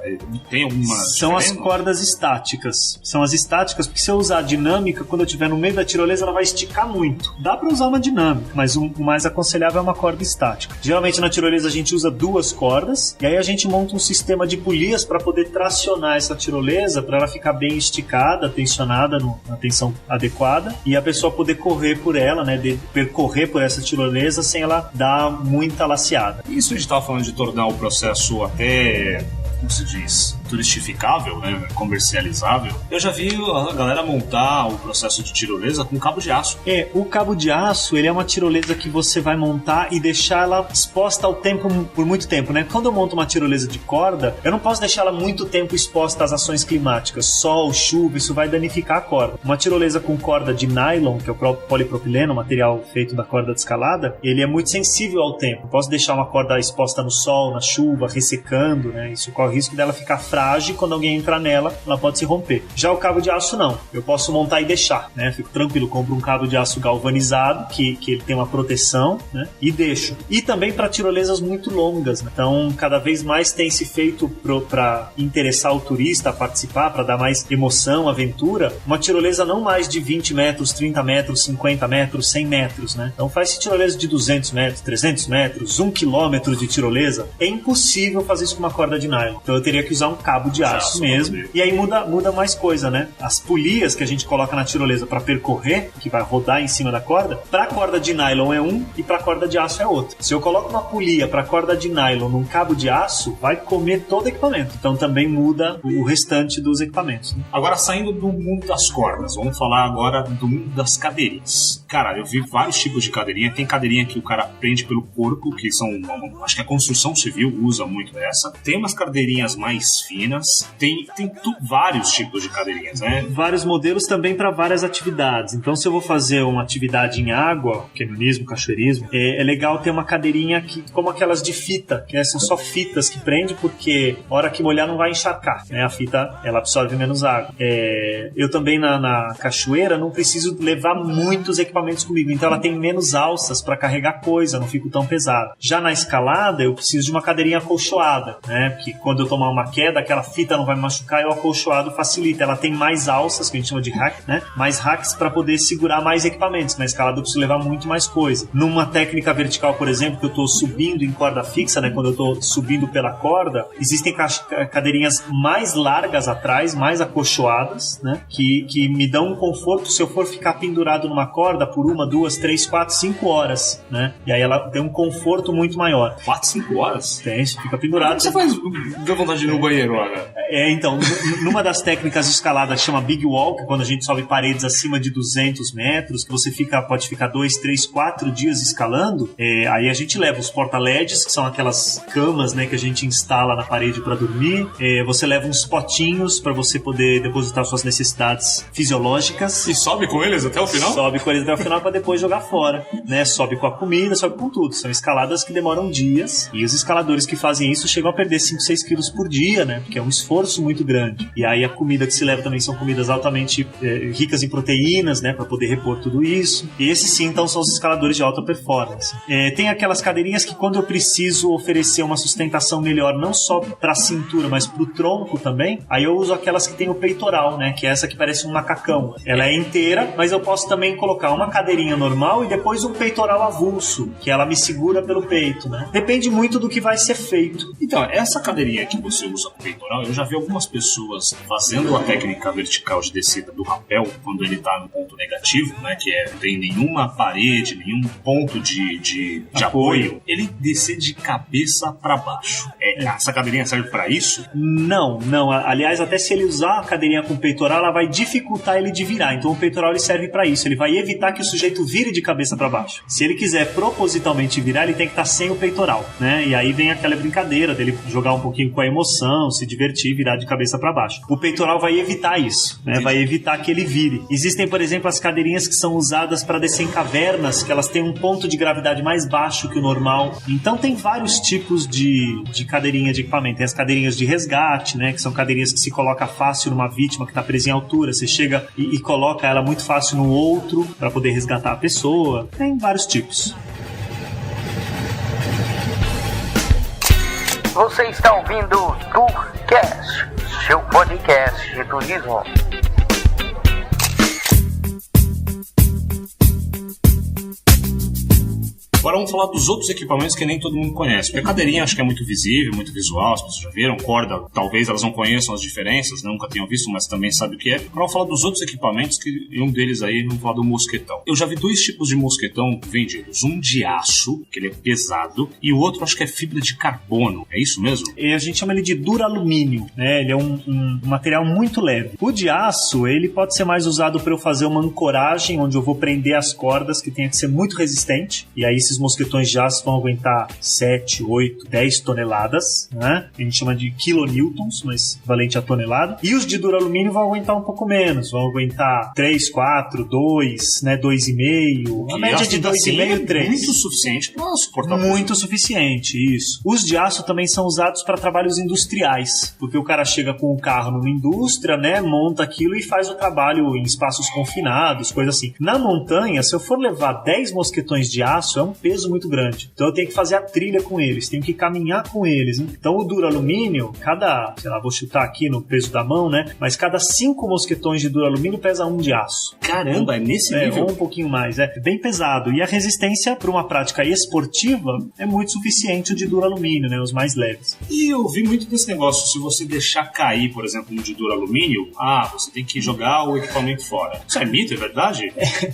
tem alguma São diferença? as cordas estáticas. São as estáticas, porque se eu usar a dinâmica, quando eu estiver no meio da tirolesa, ela vai esticar muito. Dá para usar uma dinâmica, mas o mais aconselhável é uma corda estática. Geralmente na tirolesa a gente usa 2 cordas, e aí a gente monta um sistema de polias para poder tracionar essa tirolesa, para ela ficar bem esticada, tensionada na tensão adequada, e a pessoa poder correr por ela, né, percorrer por essa tirolesa sem ela dar muita laceada. Isso a gente estava falando de tornar o processo até, como se diz, turistificável, né, comercializável. Eu já vi a galera montar o processo de tirolesa com cabo de aço. O cabo de aço, ele é uma tirolesa que você vai montar e deixar ela exposta ao tempo por muito tempo, né? Quando eu monto uma tirolesa de corda, eu não posso deixar ela muito tempo exposta às ações climáticas, sol, chuva, isso vai danificar a corda. Uma tirolesa com corda de nylon, que é o polipropileno, o material feito da corda de escalada, ele é muito sensível ao tempo. Eu posso deixar uma corda exposta no sol, na chuva, ressecando, né? Isso corre o risco dela ficar frágil frágil, quando alguém entrar nela, ela pode se romper. Já o cabo de aço não, eu posso montar e deixar, né? Fico tranquilo, compro um cabo de aço galvanizado, que ele tem uma proteção, né? E deixo. E também para tirolesas muito longas, né? Então cada vez mais tem se feito para interessar o turista a participar, para dar mais emoção, aventura, uma tirolesa não mais de 20 metros, 30 metros, 50 metros, 100 metros, né? Então faz-se tirolesa de 200 metros, 300 metros, 1 quilômetro de tirolesa. É impossível fazer isso com uma corda de nylon. Então eu teria que usar um cabo de aço mesmo. E aí muda mais coisa, né? As polias que a gente coloca na tirolesa para percorrer, que vai rodar em cima da corda, para corda de nylon é um e para corda de aço é outro. Se eu coloco uma polia para corda de nylon num cabo de aço, vai comer todo o equipamento. Então também muda o restante dos equipamentos, né? Agora, saindo do mundo das cordas, vamos falar agora do mundo das cadeirinhas. Cara, eu vi vários tipos de cadeirinha. Tem cadeirinha que o cara prende pelo corpo, que são, acho que a construção civil usa muito essa. Tem umas cadeirinhas mais finas. Tem vários tipos de cadeirinhas, né? Vários modelos também para várias atividades. Então, se eu vou fazer uma atividade em água, canionismo, cachoeirismo, é legal ter uma cadeirinha como aquelas de fita, que são só fitas que prende, porque a hora que molhar não vai encharcar, né? A fita, ela absorve menos água. Eu também na cachoeira não preciso levar muitos equipamentos comigo, então ela tem menos alças para carregar coisa, não fico tão pesado. Já na escalada eu preciso de uma cadeirinha acolchoada, né? Porque quando eu tomar uma queda, aquela fita não vai me machucar e o acolchoado facilita. Ela tem mais alças, que a gente chama de rack, né? Mais racks para poder segurar mais equipamentos. Na escalada eu preciso levar muito mais coisa. Numa técnica vertical, por exemplo, que eu estou subindo em corda fixa, né? Quando eu estou subindo pela corda, existem cadeirinhas mais largas atrás, mais acolchoadas, né? Que me dão um conforto se eu for ficar pendurado numa corda por 1, 2, 3, 4, 5 horas, né? E aí ela tem um conforto muito maior. 4, 5 horas? Tem, você fica pendurado. Você faz deu vontade de ir no banheiro, olha. Então, numa das técnicas de escalada chama Big Wall, que é quando a gente sobe paredes acima de 200 metros, que você pode ficar 2, 3, 4 dias escalando, aí a gente leva os porta-LEDs, que são aquelas camas, né, que a gente instala na parede para dormir. Você leva uns potinhos para você poder depositar suas necessidades fisiológicas. E sobe com eles até o final? Sobe com eles até o final para depois jogar fora, né? Sobe com a comida, sobe com tudo. São escaladas que demoram dias, e os escaladores que fazem isso chegam a perder 5, 6 quilos por dia, né? Porque é um esforço muito grande. E aí a comida que se leva também são comidas altamente ricas em proteínas, né? Para poder repor tudo isso. E esses sim, então, são os escaladores de alta performance. Tem aquelas cadeirinhas que quando eu preciso oferecer uma sustentação melhor, não só para a cintura, mas para o tronco também, aí eu uso aquelas que tem o peitoral, né? Que é essa que parece um macacão. Ela é inteira, mas eu posso também colocar uma cadeirinha normal e depois um peitoral avulso, que ela me segura pelo peito, né? Depende muito do que vai ser feito. Então, essa cadeirinha que você usa com peitoral, eu já vi algumas pessoas fazendo a técnica vertical de descida do rapel quando ele tá no ponto negativo, né? Que não tem nenhuma parede, nenhum ponto de apoio. Ele descer de cabeça para baixo. Essa cadeirinha serve para isso? Não. Aliás, até se ele usar a cadeirinha com peitoral, ela vai dificultar ele de virar. Então o peitoral ele serve para isso. Ele vai evitar que o sujeito vire de cabeça para baixo. Se ele quiser propositalmente virar, ele tem que estar sem o peitoral, né? E aí vem aquela brincadeira dele jogar um pouquinho com a emoção, se divertir, virar de cabeça para baixo. O peitoral vai evitar isso, né? Vai evitar que ele vire. Existem, por exemplo, as cadeirinhas que são usadas para descer em cavernas, que elas têm um ponto de gravidade mais baixo que o normal. Então tem vários tipos de cadeirinha de equipamento. Tem as cadeirinhas de resgate, né? Que são cadeirinhas que se coloca fácil numa vítima que está presa em altura. Você chega e coloca ela muito fácil no outro para poder resgatar a pessoa. Tem vários tipos. Você está ouvindo o Tourcast, seu podcast de turismo. Agora vamos falar dos outros equipamentos que nem todo mundo conhece. Porque a cadeirinha acho que é muito visível, muito visual, as pessoas já viram. Corda, talvez elas não conheçam as diferenças, nunca tenham visto, mas também sabem o que é. Agora vamos falar dos outros equipamentos, que um deles aí, vamos falar do mosquetão. Eu já vi 2 tipos de mosquetão vendidos. Um de aço, que ele é pesado, e o outro acho que é fibra de carbono. É isso mesmo? A gente chama ele de duralumínio, né? Ele é um material muito leve. O de aço, ele pode ser mais usado para eu fazer uma ancoragem, onde eu vou prender as cordas, que tem que ser muito resistente. E aí, se esses mosquetões de aço vão aguentar 7, 8, 10 toneladas, né? A gente chama de kilonewtons, mas equivalente a tonelada. E os de duralumínio vão aguentar um pouco menos, vão aguentar 3, 4, 2, né? 2,5, a média de 2,5, 3. Muito suficiente para suportar. Muito suficiente, isso. Os de aço também são usados para trabalhos industriais, porque o cara chega com o carro numa indústria, né? Monta aquilo e faz o trabalho em espaços confinados, coisa assim. Na montanha, se eu for levar 10 mosquetões de aço, é um peso muito grande. Então eu tenho que fazer a trilha com eles, tenho que caminhar com eles, né? Então o duralumínio, cada, sei lá, vou chutar aqui no peso da mão, né? Mas cada 5 mosquetões de duralumínio pesa 1 de aço. Caramba, é nesse nível? Ou um pouquinho mais, é bem pesado. E a resistência para uma prática esportiva é muito suficiente o de duralumínio, né? Os mais leves. E eu vi muito desse negócio, se você deixar cair, por exemplo, um de duralumínio, você tem que jogar o equipamento fora. Isso é mito, é verdade?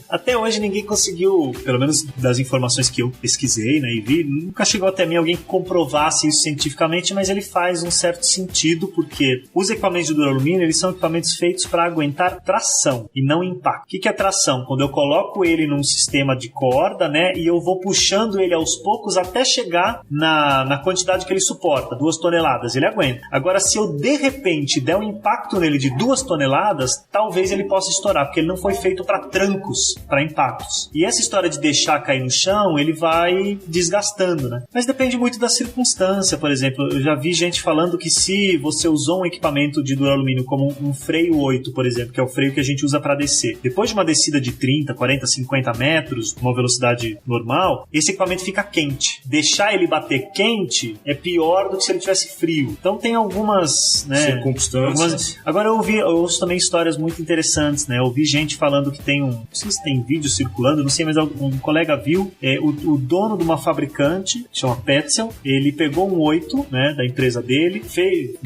Até hoje ninguém conseguiu, pelo menos das informações que eu pesquisei, né, e vi, nunca chegou até mim alguém que comprovasse isso cientificamente, mas ele faz um certo sentido, porque os equipamentos de duralumínio, eles são equipamentos feitos para aguentar tração e não impacto. O que é tração? Quando eu coloco ele num sistema de corda, né, e eu vou puxando ele aos poucos até chegar na quantidade que ele suporta, 2 toneladas, ele aguenta. Agora, se eu de repente der um impacto nele de 2 toneladas, talvez ele possa estourar, porque ele não foi feito para trancos, para impactos. E essa história de deixar cair no chão, ele vai desgastando, né? Mas depende muito da circunstância, por exemplo. Eu já vi gente falando que se você usou um equipamento de duralumínio como um freio 8, por exemplo, que é o freio que a gente usa para descer, depois de uma descida de 30, 40, 50 metros, uma velocidade normal, esse equipamento fica quente. Deixar ele bater quente é pior do que se ele tivesse frio. Então tem algumas, né, circunstâncias. Agora eu ouço também histórias muito interessantes, né? Eu ouvi gente falando que tem não sei se tem vídeo circulando, não sei, mas um colega viu, o dono de uma fabricante, chama Petzl, ele pegou um 8, né, da empresa dele,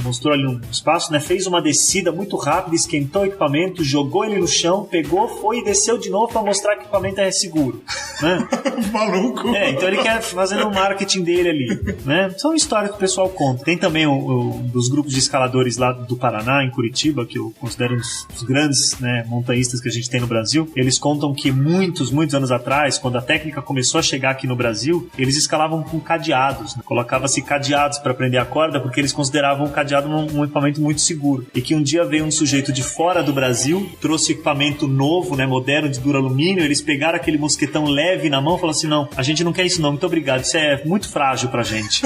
mostrou ali um espaço, né, fez uma descida muito rápida, esquentou o equipamento, jogou ele no chão, pegou, foi e desceu de novo para mostrar que o equipamento é seguro, né? Maluco! Então ele quer fazer o marketing dele ali, né? São histórias que o pessoal conta. Tem também dos grupos de escaladores lá do Paraná, em Curitiba, que eu considero um dos grandes, né, montanhistas que a gente tem no Brasil. Eles contam que muitos anos atrás, quando a técnica começou a chegar aqui no Brasil, eles escalavam com cadeados, né? Colocava-se cadeados para prender a corda, porque eles consideravam o cadeado um equipamento muito seguro. E que um dia veio um sujeito de fora do Brasil, trouxe equipamento novo, né, moderno, de duralumínio, eles pegaram aquele mosquetão leve na mão e falaram assim, não, a gente não quer isso não, muito obrigado, isso é muito frágil pra gente.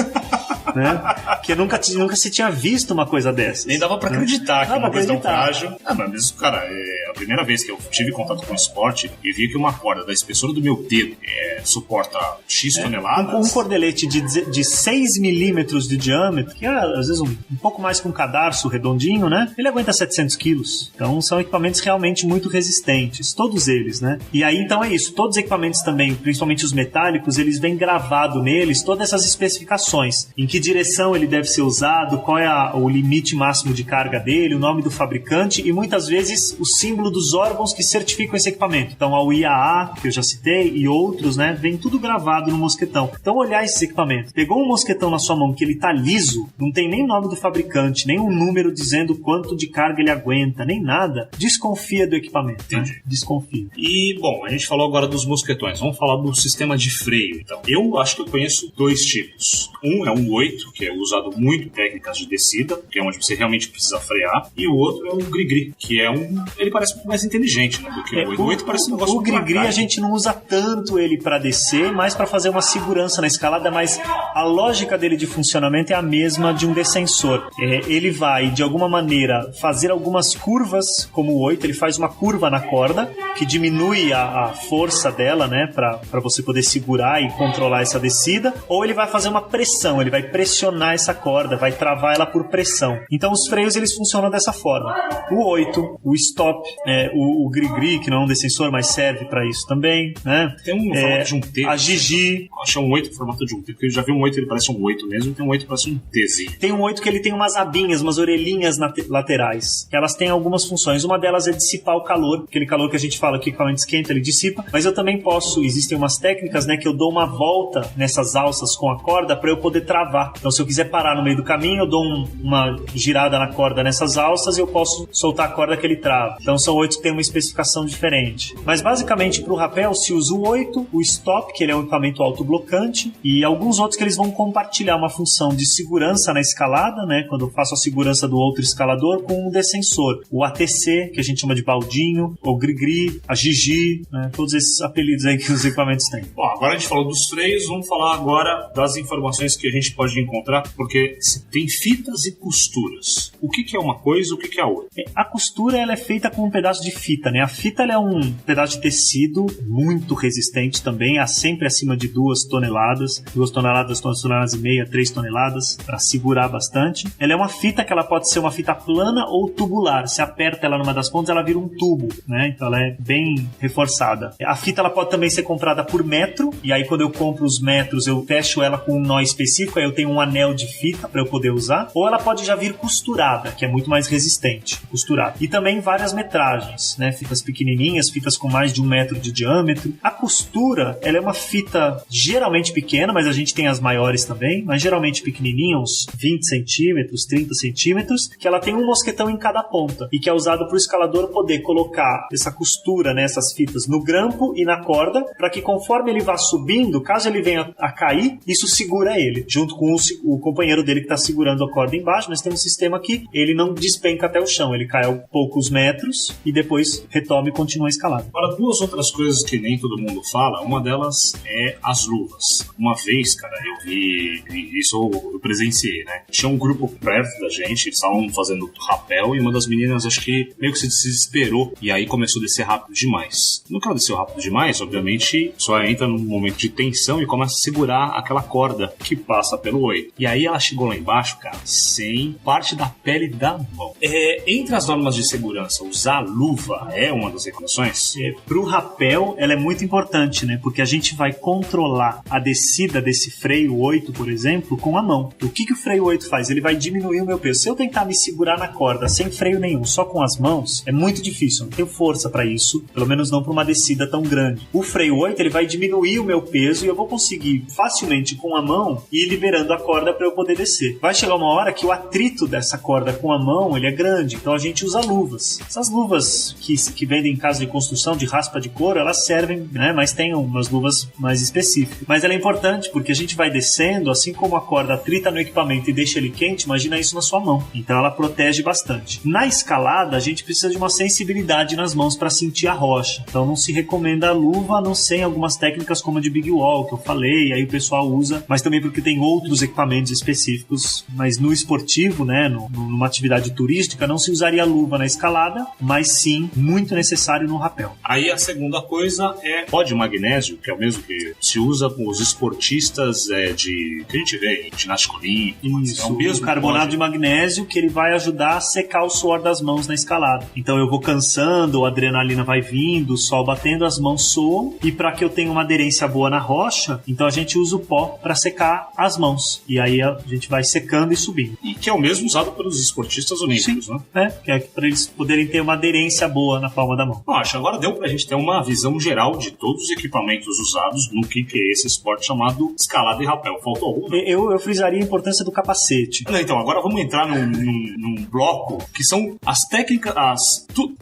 Né? Porque nunca se tinha visto uma coisa dessa. Nem dava pra acreditar que uma coisa tão frágil. Mas, cara, a primeira vez que eu tive contato com o esporte e vi que uma corda da espessura do meu dedo suporta X toneladas. Um cordelete de 6 milímetros de diâmetro, que é às vezes um pouco mais que um cadarço redondinho, né? Ele aguenta 700 quilos. Então são equipamentos realmente muito resistentes, todos eles, né? E aí então é isso, todos os equipamentos também, principalmente os metálicos, eles vêm gravado neles todas essas especificações, em que direção ele deve ser usado, qual é o limite máximo de carga dele, o nome do fabricante e muitas vezes o símbolo dos órgãos que certificam esse equipamento. Então a IAA, que eu já citei, e outros, né, vem tudo gravado no mosquetão. Então olhar esse equipamento, pegou um mosquetão na sua mão que ele tá liso, não tem nem nome do fabricante, nem um número dizendo quanto de carga ele aguenta, nem nada, desconfia do equipamento. Entendi. Né? Desconfia. E, bom, a gente falou agora dos mosquetões, vamos falar do sistema de freio. Então, eu acho que eu conheço 2 tipos. Um é um 8, que é usado muito em técnicas de descida, que é onde você realmente precisa frear, e o outro é o Grigri, que é ele parece muito mais inteligente, né, do que o 8. O 8 parece um negócio o Grigri a gente não usa tanto ele para descer, mais para fazer uma segurança na escalada, mas a lógica dele de funcionamento é a mesma de um descensor. Ele vai, de alguma maneira, fazer algumas curvas, como o 8, ele faz uma curva na corda, que diminui a força dela, né, para você poder segurar e controlar essa descida, ou ele vai fazer uma pressão, ele vai pressionar essa corda, vai travar ela por pressão. Então os freios eles funcionam dessa forma. O 8, o stop, o Grigri, que não é um descensor, mas serve para isso também, né? Tem um formato de um T. A Gigi. Acho que é um 8 no formato de um T, porque eu já vi um 8, ele parece um 8 mesmo, e tem um 8 que parece um Tzinho. Tem um 8 que ele tem umas abinhas, umas orelhinhas laterais, que elas têm algumas funções. Uma delas é dissipar o calor, aquele calor que a gente fala que o equipamento esquenta, ele dissipa, mas eu também existem umas técnicas, né, que eu dou uma volta nessas alças com a corda para eu poder travar. soltar. Então se eu quiser parar no meio do caminho, eu dou uma girada na corda nessas alças e eu posso soltar a corda que ele trava. Então são 8 que tem uma especificação diferente. Mas basicamente para o rapel se usa o 8, o stop, que ele é um equipamento autoblocante, e alguns outros que eles vão compartilhar uma função de segurança na escalada, né? Quando eu faço a segurança do outro escalador com um descensor. O ATC, que a gente chama de baldinho, o Grigri, a Gigi, né? Todos esses apelidos aí que os equipamentos têm. Bom, agora a gente falou dos freios, vamos falar agora das informações que a gente pode encontrar, porque tem fitas e costuras. O que é uma coisa e o que é a outra? A costura ela é feita com um pedaço de fita, né? A fita ela é um pedaço de tecido muito resistente também, sempre acima de 2 toneladas, 2 toneladas, 2 toneladas e meia, 3 toneladas, para segurar bastante. Ela é uma fita que ela pode ser uma fita plana ou tubular. Se aperta ela numa das pontas, ela vira um tubo, né? Então ela é bem reforçada. A fita ela pode também ser comprada por metro, e aí quando eu compro os metros, eu fecho ela com um nó específico, aí eu tenho um anel de fita para eu poder usar, ou ela pode já vir costurada, que é muito mais resistente, costurada. E também várias metragens, né? Fitas pequenininhas, fitas com mais de 1 metro de diâmetro. A costura, ela é uma fita geralmente pequena, mas a gente tem as maiores também, mas geralmente pequenininha, uns 20 centímetros, 30 centímetros, que ela tem um mosquetão em cada ponta, e que é usado para o escalador poder colocar essa costura, né, essas fitas, no grampo e na corda, para que conforme ele vá subindo, caso ele venha a cair, isso segura ele, junto com o companheiro dele que está segurando a corda embaixo. Nós temos um sistema que ele não despenca até o chão, ele cai a poucos metros e depois retoma e continua a escalada. Agora, 2 outras coisas que nem todo mundo fala, uma delas é as luvas. Uma vez, cara, eu vi isso, eu presenciei, né? Tinha um grupo perto da gente, eles estavam fazendo rapel e uma das meninas, acho que meio que se desesperou e aí começou a descer rápido demais. No que ela desceu rápido demais, obviamente, só entra num momento de tensão e começa a segurar aquela corda que passa pelo 8. E aí ela chegou lá embaixo, cara, sem parte da pele da mão. Entre as normas de segurança, usar luva é uma das recomendações? Pro rapel, ela é muito importante, né? Porque a gente vai controlar a descida desse freio 8, por exemplo, com a mão. O que o freio 8 faz? Ele vai diminuir o meu peso. Se eu tentar me segurar na corda sem freio nenhum, só com as mãos, é muito difícil. Eu não tenho força para isso, pelo menos não para uma descida tão grande. O freio 8, ele vai diminuir o meu peso e eu vou conseguir facilmente com a mão ir liberando a corda para eu poder descer. Vai chegar uma hora que o atrito dessa corda com a mão, ele é grande, então a gente usa luvas. Essas luvas que vendem em casa de construção, de raspa de couro, elas servem, né? Mas tem umas luvas mais específicas. Mas ela é importante porque a gente vai descendo, assim como a corda atrita no equipamento e deixa ele quente, imagina isso na sua mão. Então ela protege bastante. Na escalada, a gente precisa de uma sensibilidade nas mãos para sentir a rocha. Então não se recomenda a luva, a não ser em algumas técnicas como a de Big Wall, que eu falei, aí o pessoal usa, mas também porque tem outros equipamentos específicos. Mas no esportivo, né, numa atividade turística, não se usaria luva na escalada, mas sim, muito necessário no rapel. Aí a segunda coisa é pó de magnésio, que é o mesmo que se usa com os esportistas que a gente vê em ginástica olímpica. Isso, é o mesmo carbonato de magnésio, que ele vai ajudar a secar o suor das mãos na escalada. Então eu vou cansando, a adrenalina vai vindo, o sol batendo, as mãos soam, e para que eu tenha uma aderência boa na rocha, então a gente usa o pó para secar as mãos. E aí a gente vai secando e subindo. E que é o mesmo usado pelos esportistas olímpicos, sim, né? Que é para eles poderem ter uma aderência boa na palma da mão. Eu acho, agora deu pra gente ter uma visão geral de todos os equipamentos usados no que é esse esporte chamado escalada e rapel. Faltou algum? Eu frisaria a importância do capacete. Não, então, agora vamos entrar num bloco que são as técnicas,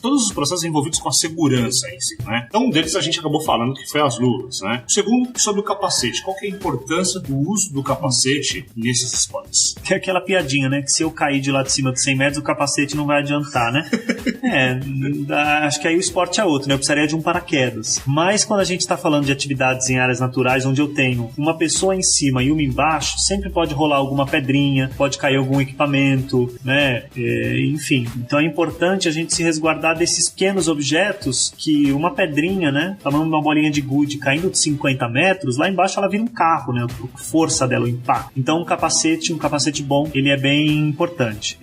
todos os processos envolvidos com a segurança em si, né? Então, um deles a gente acabou falando que foi as luvas, né? O segundo, sobre o capacete. Qual que é a importância do uso do capacete nesses esportes? Tem aquela piadinha, né? Que se eu cair de lá de cima de 100 metros, o capacete não vai adiantar, né? Acho que aí o esporte é outro, né? Eu precisaria de um paraquedas. Mas quando a gente está falando de atividades em áreas naturais, onde eu tenho uma pessoa em cima e uma embaixo, sempre pode rolar alguma pedrinha, pode cair algum equipamento, né? Enfim, então é importante a gente se resguardar desses pequenos objetos que uma pedrinha, né? Falando de uma bolinha de gude caindo de 50 metros, lá embaixo ela vira um carro, né? A força dela, o impacto. Então um capacete bom, ele é bem importante.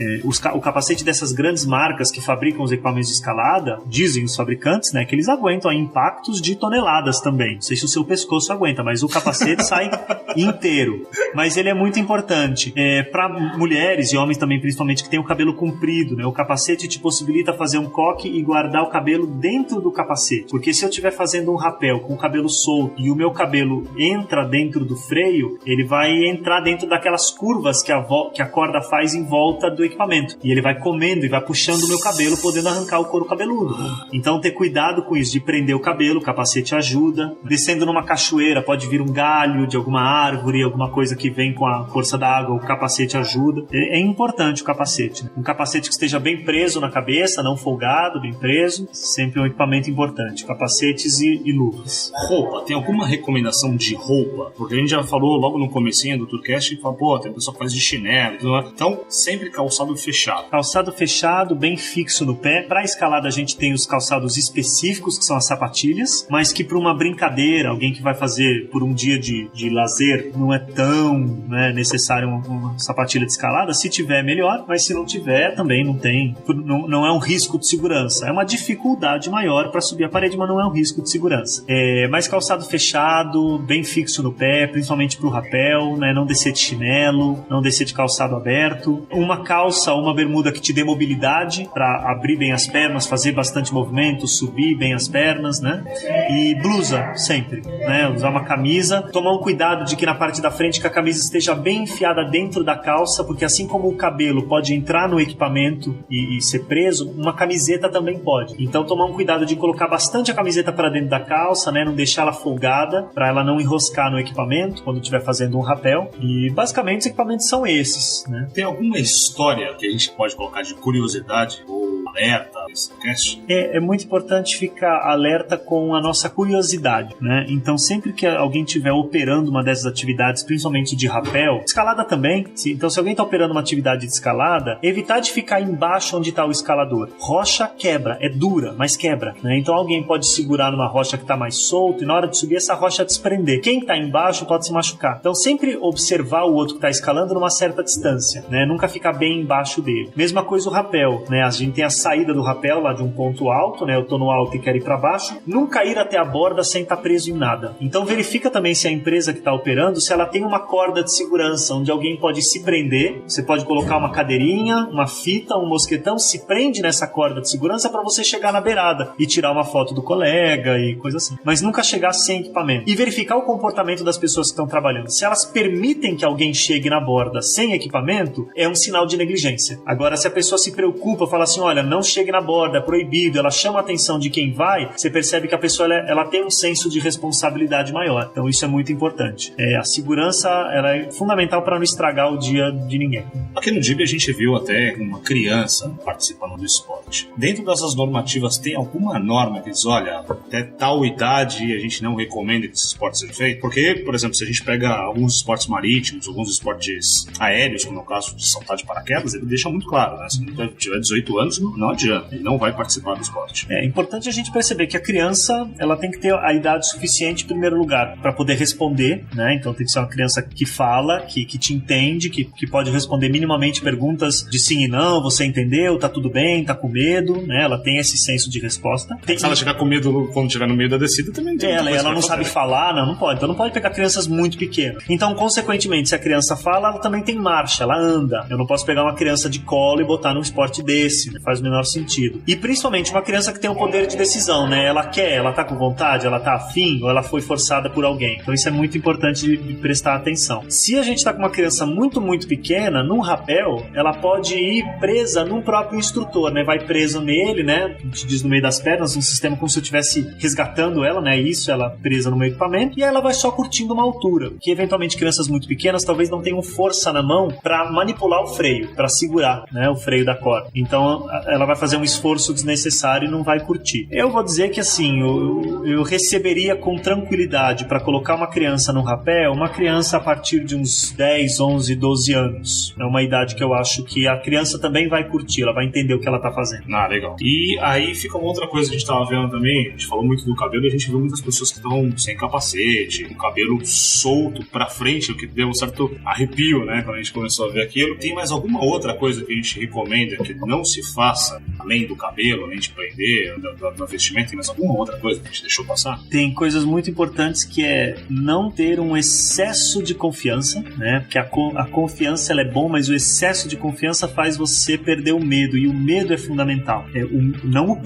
O capacete dessas grandes marcas que fabricam os equipamentos de escalada, dizem os fabricantes, né? Que eles aguentam impactos de toneladas também. Não sei se o seu pescoço aguenta, mas o capacete sai inteiro. Mas ele é muito importante. Para mulheres e homens também, principalmente, que tem o cabelo comprido, né? O capacete te possibilita fazer um coque e guardar o cabelo dentro do capacete. Porque se eu estiver fazendo um rapel com o cabelo solto e o meu cabelo entra dentro do freio, ele vai entrar entrar dentro daquelas curvas que a corda faz em volta do equipamento. E ele vai comendo e vai puxando o meu cabelo, podendo arrancar o couro cabeludo. Então ter cuidado com isso, de prender o cabelo, o capacete ajuda. Descendo numa cachoeira, pode vir um galho de alguma árvore, alguma coisa que vem com a força da água, o capacete ajuda. É importante o capacete, né? Um capacete que esteja bem preso na cabeça, não folgado, bem preso. Sempre um equipamento importante. Capacetes e luvas. Roupa, tem alguma recomendação de roupa? Porque a gente já falou logo no comecinho do Tourcast, fala, pô, tem pessoa que faz de chinelo e tudo mais. Então, sempre calçado fechado. Calçado fechado, bem fixo no pé. Para escalada a gente tem os calçados específicos, que são as sapatilhas, mas que para uma brincadeira, alguém que vai fazer por um dia de lazer, não é tão, né, necessário uma sapatilha de escalada. Se tiver, melhor, mas se não tiver, também não tem. Não é um risco de segurança. É uma dificuldade maior para subir a parede, mas não é um risco de segurança. Mais calçado fechado, bem fixo no pé, principalmente pro rapel, né, não descer de chinelo, não descer de calçado aberto. Uma calça ou uma bermuda que te dê mobilidade para abrir bem as pernas, fazer bastante movimento, subir bem as pernas, né? E blusa, sempre, né? Usar uma camisa, tomar um cuidado de que na parte da frente que a camisa esteja bem enfiada dentro da calça, porque assim como o cabelo pode entrar no equipamento e ser preso, uma camiseta também pode. Então tomar um cuidado de colocar bastante a camiseta para dentro da calça, né? Não deixar ela folgada, para ela não enroscar no equipamento quando estiver fazendo um rapel. E basicamente os equipamentos são esses, né? Tem alguma história que a gente pode colocar de curiosidade ou alerta nesse cast? É muito importante ficar alerta com a nossa curiosidade, né? Então sempre que alguém estiver operando uma dessas atividades, principalmente de rapel, escalada também, então se alguém está operando uma atividade de escalada, evitar de ficar embaixo onde está o escalador. Rocha quebra, é dura, mas quebra, né? Então alguém pode segurar numa rocha que está mais solta e na hora de subir essa rocha desprender. Quem está embaixo pode se machucar. Então sempre observar o outro que está escalando numa certa distância, né? Nunca ficar bem embaixo dele. Mesma coisa o rapel, né? A gente tem a saída do rapel lá de um ponto alto, né? Eu tô no alto e quero ir para baixo. Nunca ir até a borda sem estar preso em nada. Então verifica também se a empresa que está operando, se ela tem uma corda de segurança onde alguém pode se prender. Você pode colocar uma cadeirinha, uma fita, um mosquetão, se prende nessa corda de segurança para você chegar na beirada e tirar uma foto do colega e coisa assim. Mas nunca chegar sem equipamento. E verificar o comportamento das pessoas que estão trabalhando. Se elas permitem que alguém chegue na borda sem equipamento, é um sinal de negligência. Agora, se a pessoa se preocupa, fala assim, olha, não chegue na borda, é proibido, ela chama a atenção de quem vai, você percebe que a pessoa ela tem um senso de responsabilidade maior. Então isso é muito importante. A segurança ela é fundamental para não estragar o dia de ninguém. Aqui no DIB a gente viu até uma criança participando do esporte. Dentro dessas normativas tem alguma norma que diz, olha, até tal idade a gente não recomenda que esse esporte seja feito? Porque, por exemplo, se a gente pega alguns esportes marítimos, alguns esportes aéreos, como é o caso de saltar de paraquedas, ele deixa muito claro, né? Se não tiver 18 anos, não adianta, ele não vai participar do esporte. É importante a gente perceber que a criança, ela tem que ter a idade suficiente, em primeiro lugar, para poder responder, né? Então tem que ser uma criança que fala, que te entende, que pode responder minimamente perguntas de sim e não, você entendeu, tá tudo bem, tá com medo, né? Ela tem esse senso de resposta. Se ela chegar com medo quando estiver no meio da descida, também tem. Ela não sabe falar, não pode. Então não pode pegar crianças muito pequenas. Então, consequentemente, se a criança fala, ela também tem marcha, ela anda. Eu não posso pegar uma criança de colo e botar num esporte desse, não faz o menor sentido. E principalmente uma criança que tem o poder de decisão, né? Ela quer, ela tá com vontade, ela tá afim, ou ela foi forçada por alguém. Então isso é muito importante de prestar atenção. Se a gente tá com uma criança muito, muito pequena, num rapel, ela pode ir presa num próprio instrutor, né? Vai preso nele, né? A gente diz no meio das pernas, um sistema como se eu estivesse resgatando ela, né? Isso, ela presa no meu equipamento, e ela vai só curtindo uma altura. Que eventualmente crianças muito pequenas talvez não tenham força na mão para manipular o freio, para segurar, né? O freio da corda. Então ela vai fazer um esforço desnecessário e não vai curtir. Eu vou dizer que assim, eu receberia com tranquilidade para colocar uma criança no rapel, uma criança a partir de uns 10, 11, 12 anos. É uma idade que eu acho que a criança também vai curtir, ela vai entender o que ela tá fazendo. Ah, legal. E aí fica uma outra coisa que a gente tava vendo também, a gente falou muito do cabelo, a gente viu muitas pessoas que estão sem capacete, com o cabelo solto pra frente, o que deu um certo arrepio, né, quando a gente começou a ver aquilo. Tem mais alguma outra coisa que a gente recomenda que não se faça, além do cabelo, além de prender, do vestimento? Tem mais alguma outra coisa que a gente deixou passar? Tem coisas muito importantes que é não ter um excesso de confiança, né, porque a confiança ela é bom, mas o excesso de confiança faz você perder o medo, e o medo é fundamental fundamental. Não o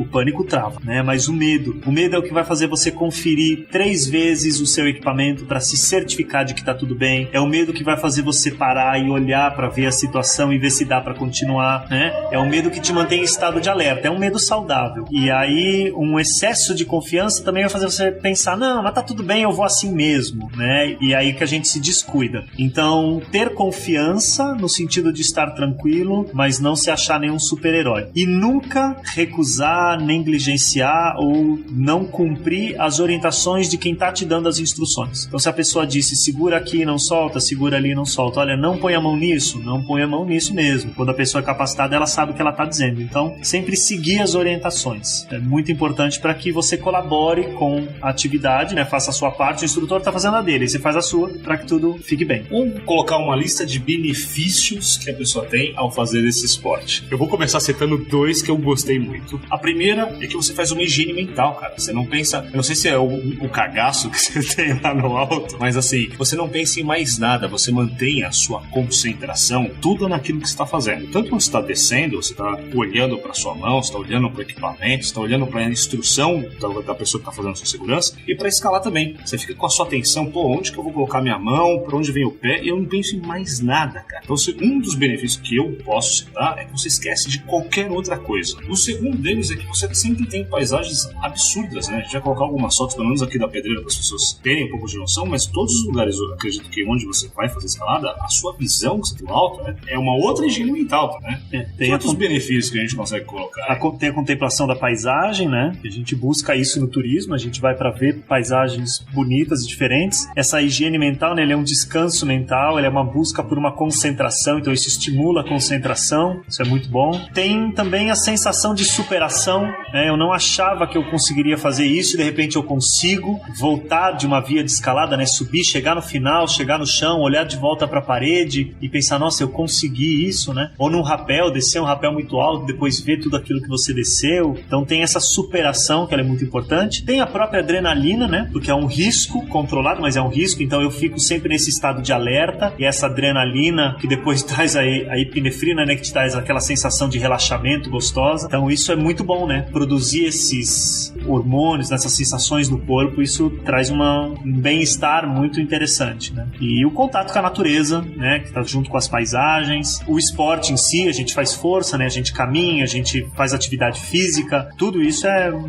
pânico trava, né? Mas o medo. O medo é o que vai fazer você conferir 3 vezes o seu equipamento para se certificar de que tá tudo bem. É o medo que vai fazer você parar e olhar para ver a situação e ver se dá para continuar, né? É o medo que te mantém em estado de alerta. É um medo saudável. E aí, um excesso de confiança também vai fazer você pensar, não, mas tá tudo bem, eu vou assim mesmo, né? E aí que a gente se descuida. Então, ter confiança no sentido de estar tranquilo, mas não se achar nenhum super-herói. E nunca recusar, negligenciar ou não cumprir as orientações de quem tá te dando as instruções. Então, se a pessoa disse, segura aqui e não solta, segura ali e não solta, olha, não põe a mão nisso, não põe a mão nisso mesmo. Quando a pessoa é capacitada, ela sabe o que ela tá dizendo. Então, sempre seguir as orientações. É muito importante para que você colabore com a atividade, né? Faça a sua parte, o instrutor tá fazendo a dele, e você faz a sua para que tudo fique bem. Vamos colocar uma lista de benefícios que a pessoa tem ao fazer esse esporte. Eu vou começar citando 2 que eu gostei muito. A primeira é que você faz uma higiene mental, cara. Você não pensa... Eu não sei se é o cagaço que você tem lá no alto, mas assim, você não pensa em mais nada. Você mantém a sua concentração tudo naquilo que você está fazendo. Tanto quando você está descendo, você está olhando para sua mão, você está olhando para o equipamento, você está olhando para a instrução da pessoa que está fazendo a sua segurança, e para escalar também. Você fica com a sua atenção, onde que eu vou colocar minha mão, para onde vem o pé, e eu não penso em mais nada, cara. Então, um dos benefícios que eu posso citar é que você esquece de qualquer outra coisa. O segundo deles é que você sempre tem paisagens absurdas, né? A gente vai colocar algumas fotos, pelo menos aqui da pedreira, para as pessoas terem um pouco de noção, mas todos os lugares, eu acredito que onde você vai fazer escalada, a sua visão que você tem no alto, né, é uma outra higiene mental, né? Tem outros benefícios que a gente consegue colocar. Tem a contemplação da paisagem, né? A gente busca isso no turismo, a gente vai para ver paisagens bonitas e diferentes. Essa higiene mental, né, ele é um descanso mental, ele é uma busca por uma concentração, então isso estimula a concentração, isso é muito bom. Tem também a sensação de superação, né? Eu não achava que eu conseguiria fazer isso e de repente eu consigo voltar de uma via de escalada, né? Subir, chegar no final, chegar no chão, olhar de volta para a parede e pensar, nossa, eu consegui isso, né? Ou num rapel, descer um rapel muito alto, depois ver tudo aquilo que você desceu. Então tem essa superação que ela é muito importante. Tem a própria adrenalina, né? Porque é um risco controlado, mas é um risco, então eu fico sempre nesse estado de alerta, e essa adrenalina que depois traz a epinefrina, né? Que te traz aquela sensação de relaxamento gostosa. Então isso é muito bom, né? Produzir esses hormônios, essas sensações no corpo, isso traz um bem-estar muito interessante, né? E o contato com a natureza, né? Que tá junto com as paisagens. O esporte em si, a gente faz força, né? A gente caminha, a gente faz atividade física. Tudo isso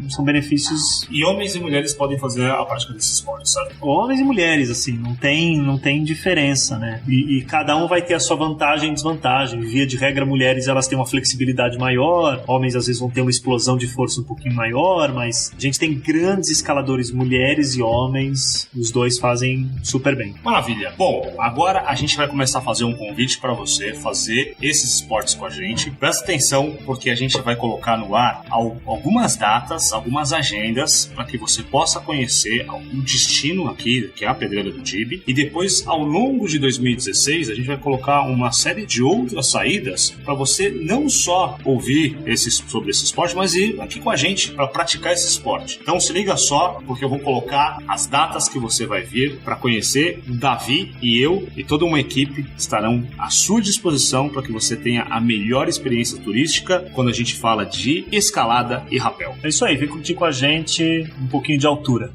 são benefícios. E homens e mulheres podem fazer a prática desse esporte, sabe? Homens e mulheres, assim, não tem diferença, né? E cada um vai ter a sua vantagem e desvantagem. Via de regra, mulheres, elas têm uma flexibilidade maior, homens às vezes vão ter uma explosão de força um pouquinho maior, mas a gente tem grandes escaladores, mulheres e homens, os dois fazem super bem. Maravilha. Bom, agora a gente vai começar a fazer um convite para você fazer esses esportes com a gente. Presta atenção, porque a gente vai colocar no ar algumas datas, algumas agendas, para que você possa conhecer o destino aqui, que é a Pedreira do Tibi, e depois, ao longo de 2016, a gente vai colocar uma série de outras saídas para você não só ouvir sobre esse esporte, mas ir aqui com a gente para praticar esse esporte. Então se liga só, porque eu vou colocar as datas que você vai vir para conhecer. O Davi e eu e toda uma equipe estarão à sua disposição para que você tenha a melhor experiência turística quando a gente fala de escalada e rapel. É isso aí, vem curtir com a gente um pouquinho de altura.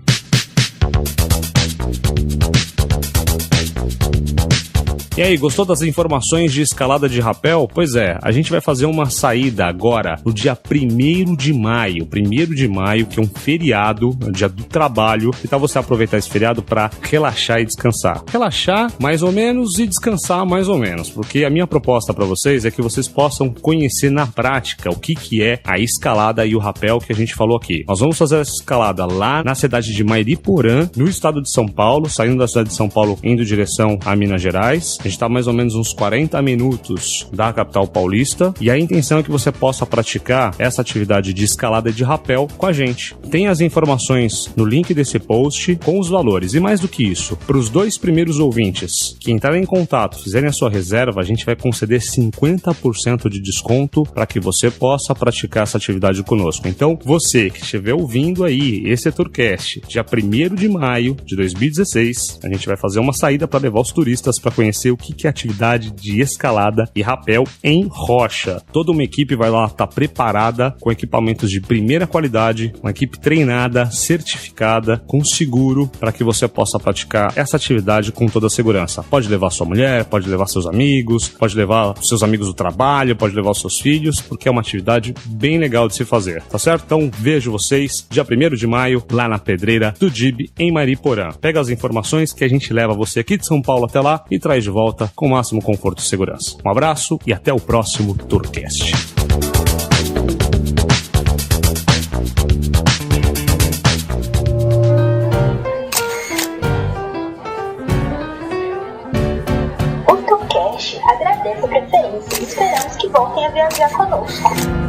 E aí, gostou das informações de escalada de rapel? Pois é, a gente vai fazer uma saída agora no dia 1º de maio. 1º de maio, que é um feriado, é o dia do trabalho. Que tal você aproveitar esse feriado para relaxar e descansar? Relaxar mais ou menos e descansar mais ou menos. Porque a minha proposta para vocês é que vocês possam conhecer na prática o que é a escalada e o rapel que a gente falou aqui. Nós vamos fazer essa escalada lá na cidade de Mairiporã, no estado de São Paulo, saindo da cidade de São Paulo, indo em direção a Minas Gerais. A gente está mais ou menos uns 40 minutos da capital paulista e a intenção é que você possa praticar essa atividade de escalada de rapel com a gente. Tem as informações no link desse post com os valores. E mais do que isso, para os 2 primeiros ouvintes que entrarem em contato, fizerem a sua reserva, a gente vai conceder 50% de desconto para que você possa praticar essa atividade conosco. Então, você que estiver ouvindo aí esse Tourcast, dia 1º de maio de 2016, a gente vai fazer uma saída para levar os turistas para conhecer conhecer o que é atividade de escalada e rapel em rocha. Toda uma equipe vai lá estar preparada com equipamentos de primeira qualidade, uma equipe treinada, certificada, com seguro, para que você possa praticar essa atividade com toda a segurança. Pode levar sua mulher, pode levar seus amigos, pode levar seus amigos do trabalho, pode levar os seus filhos, porque é uma atividade bem legal de se fazer, tá certo? Então vejo vocês dia 1º de maio lá na Pedreira do DIB em Mariporã. Pega as informações que a gente leva você aqui de São Paulo até lá e traz de volta com o máximo conforto e segurança. Um abraço e até o próximo Tourcast. O Tourcast agradece a preferência e esperamos que voltem a viajar conosco.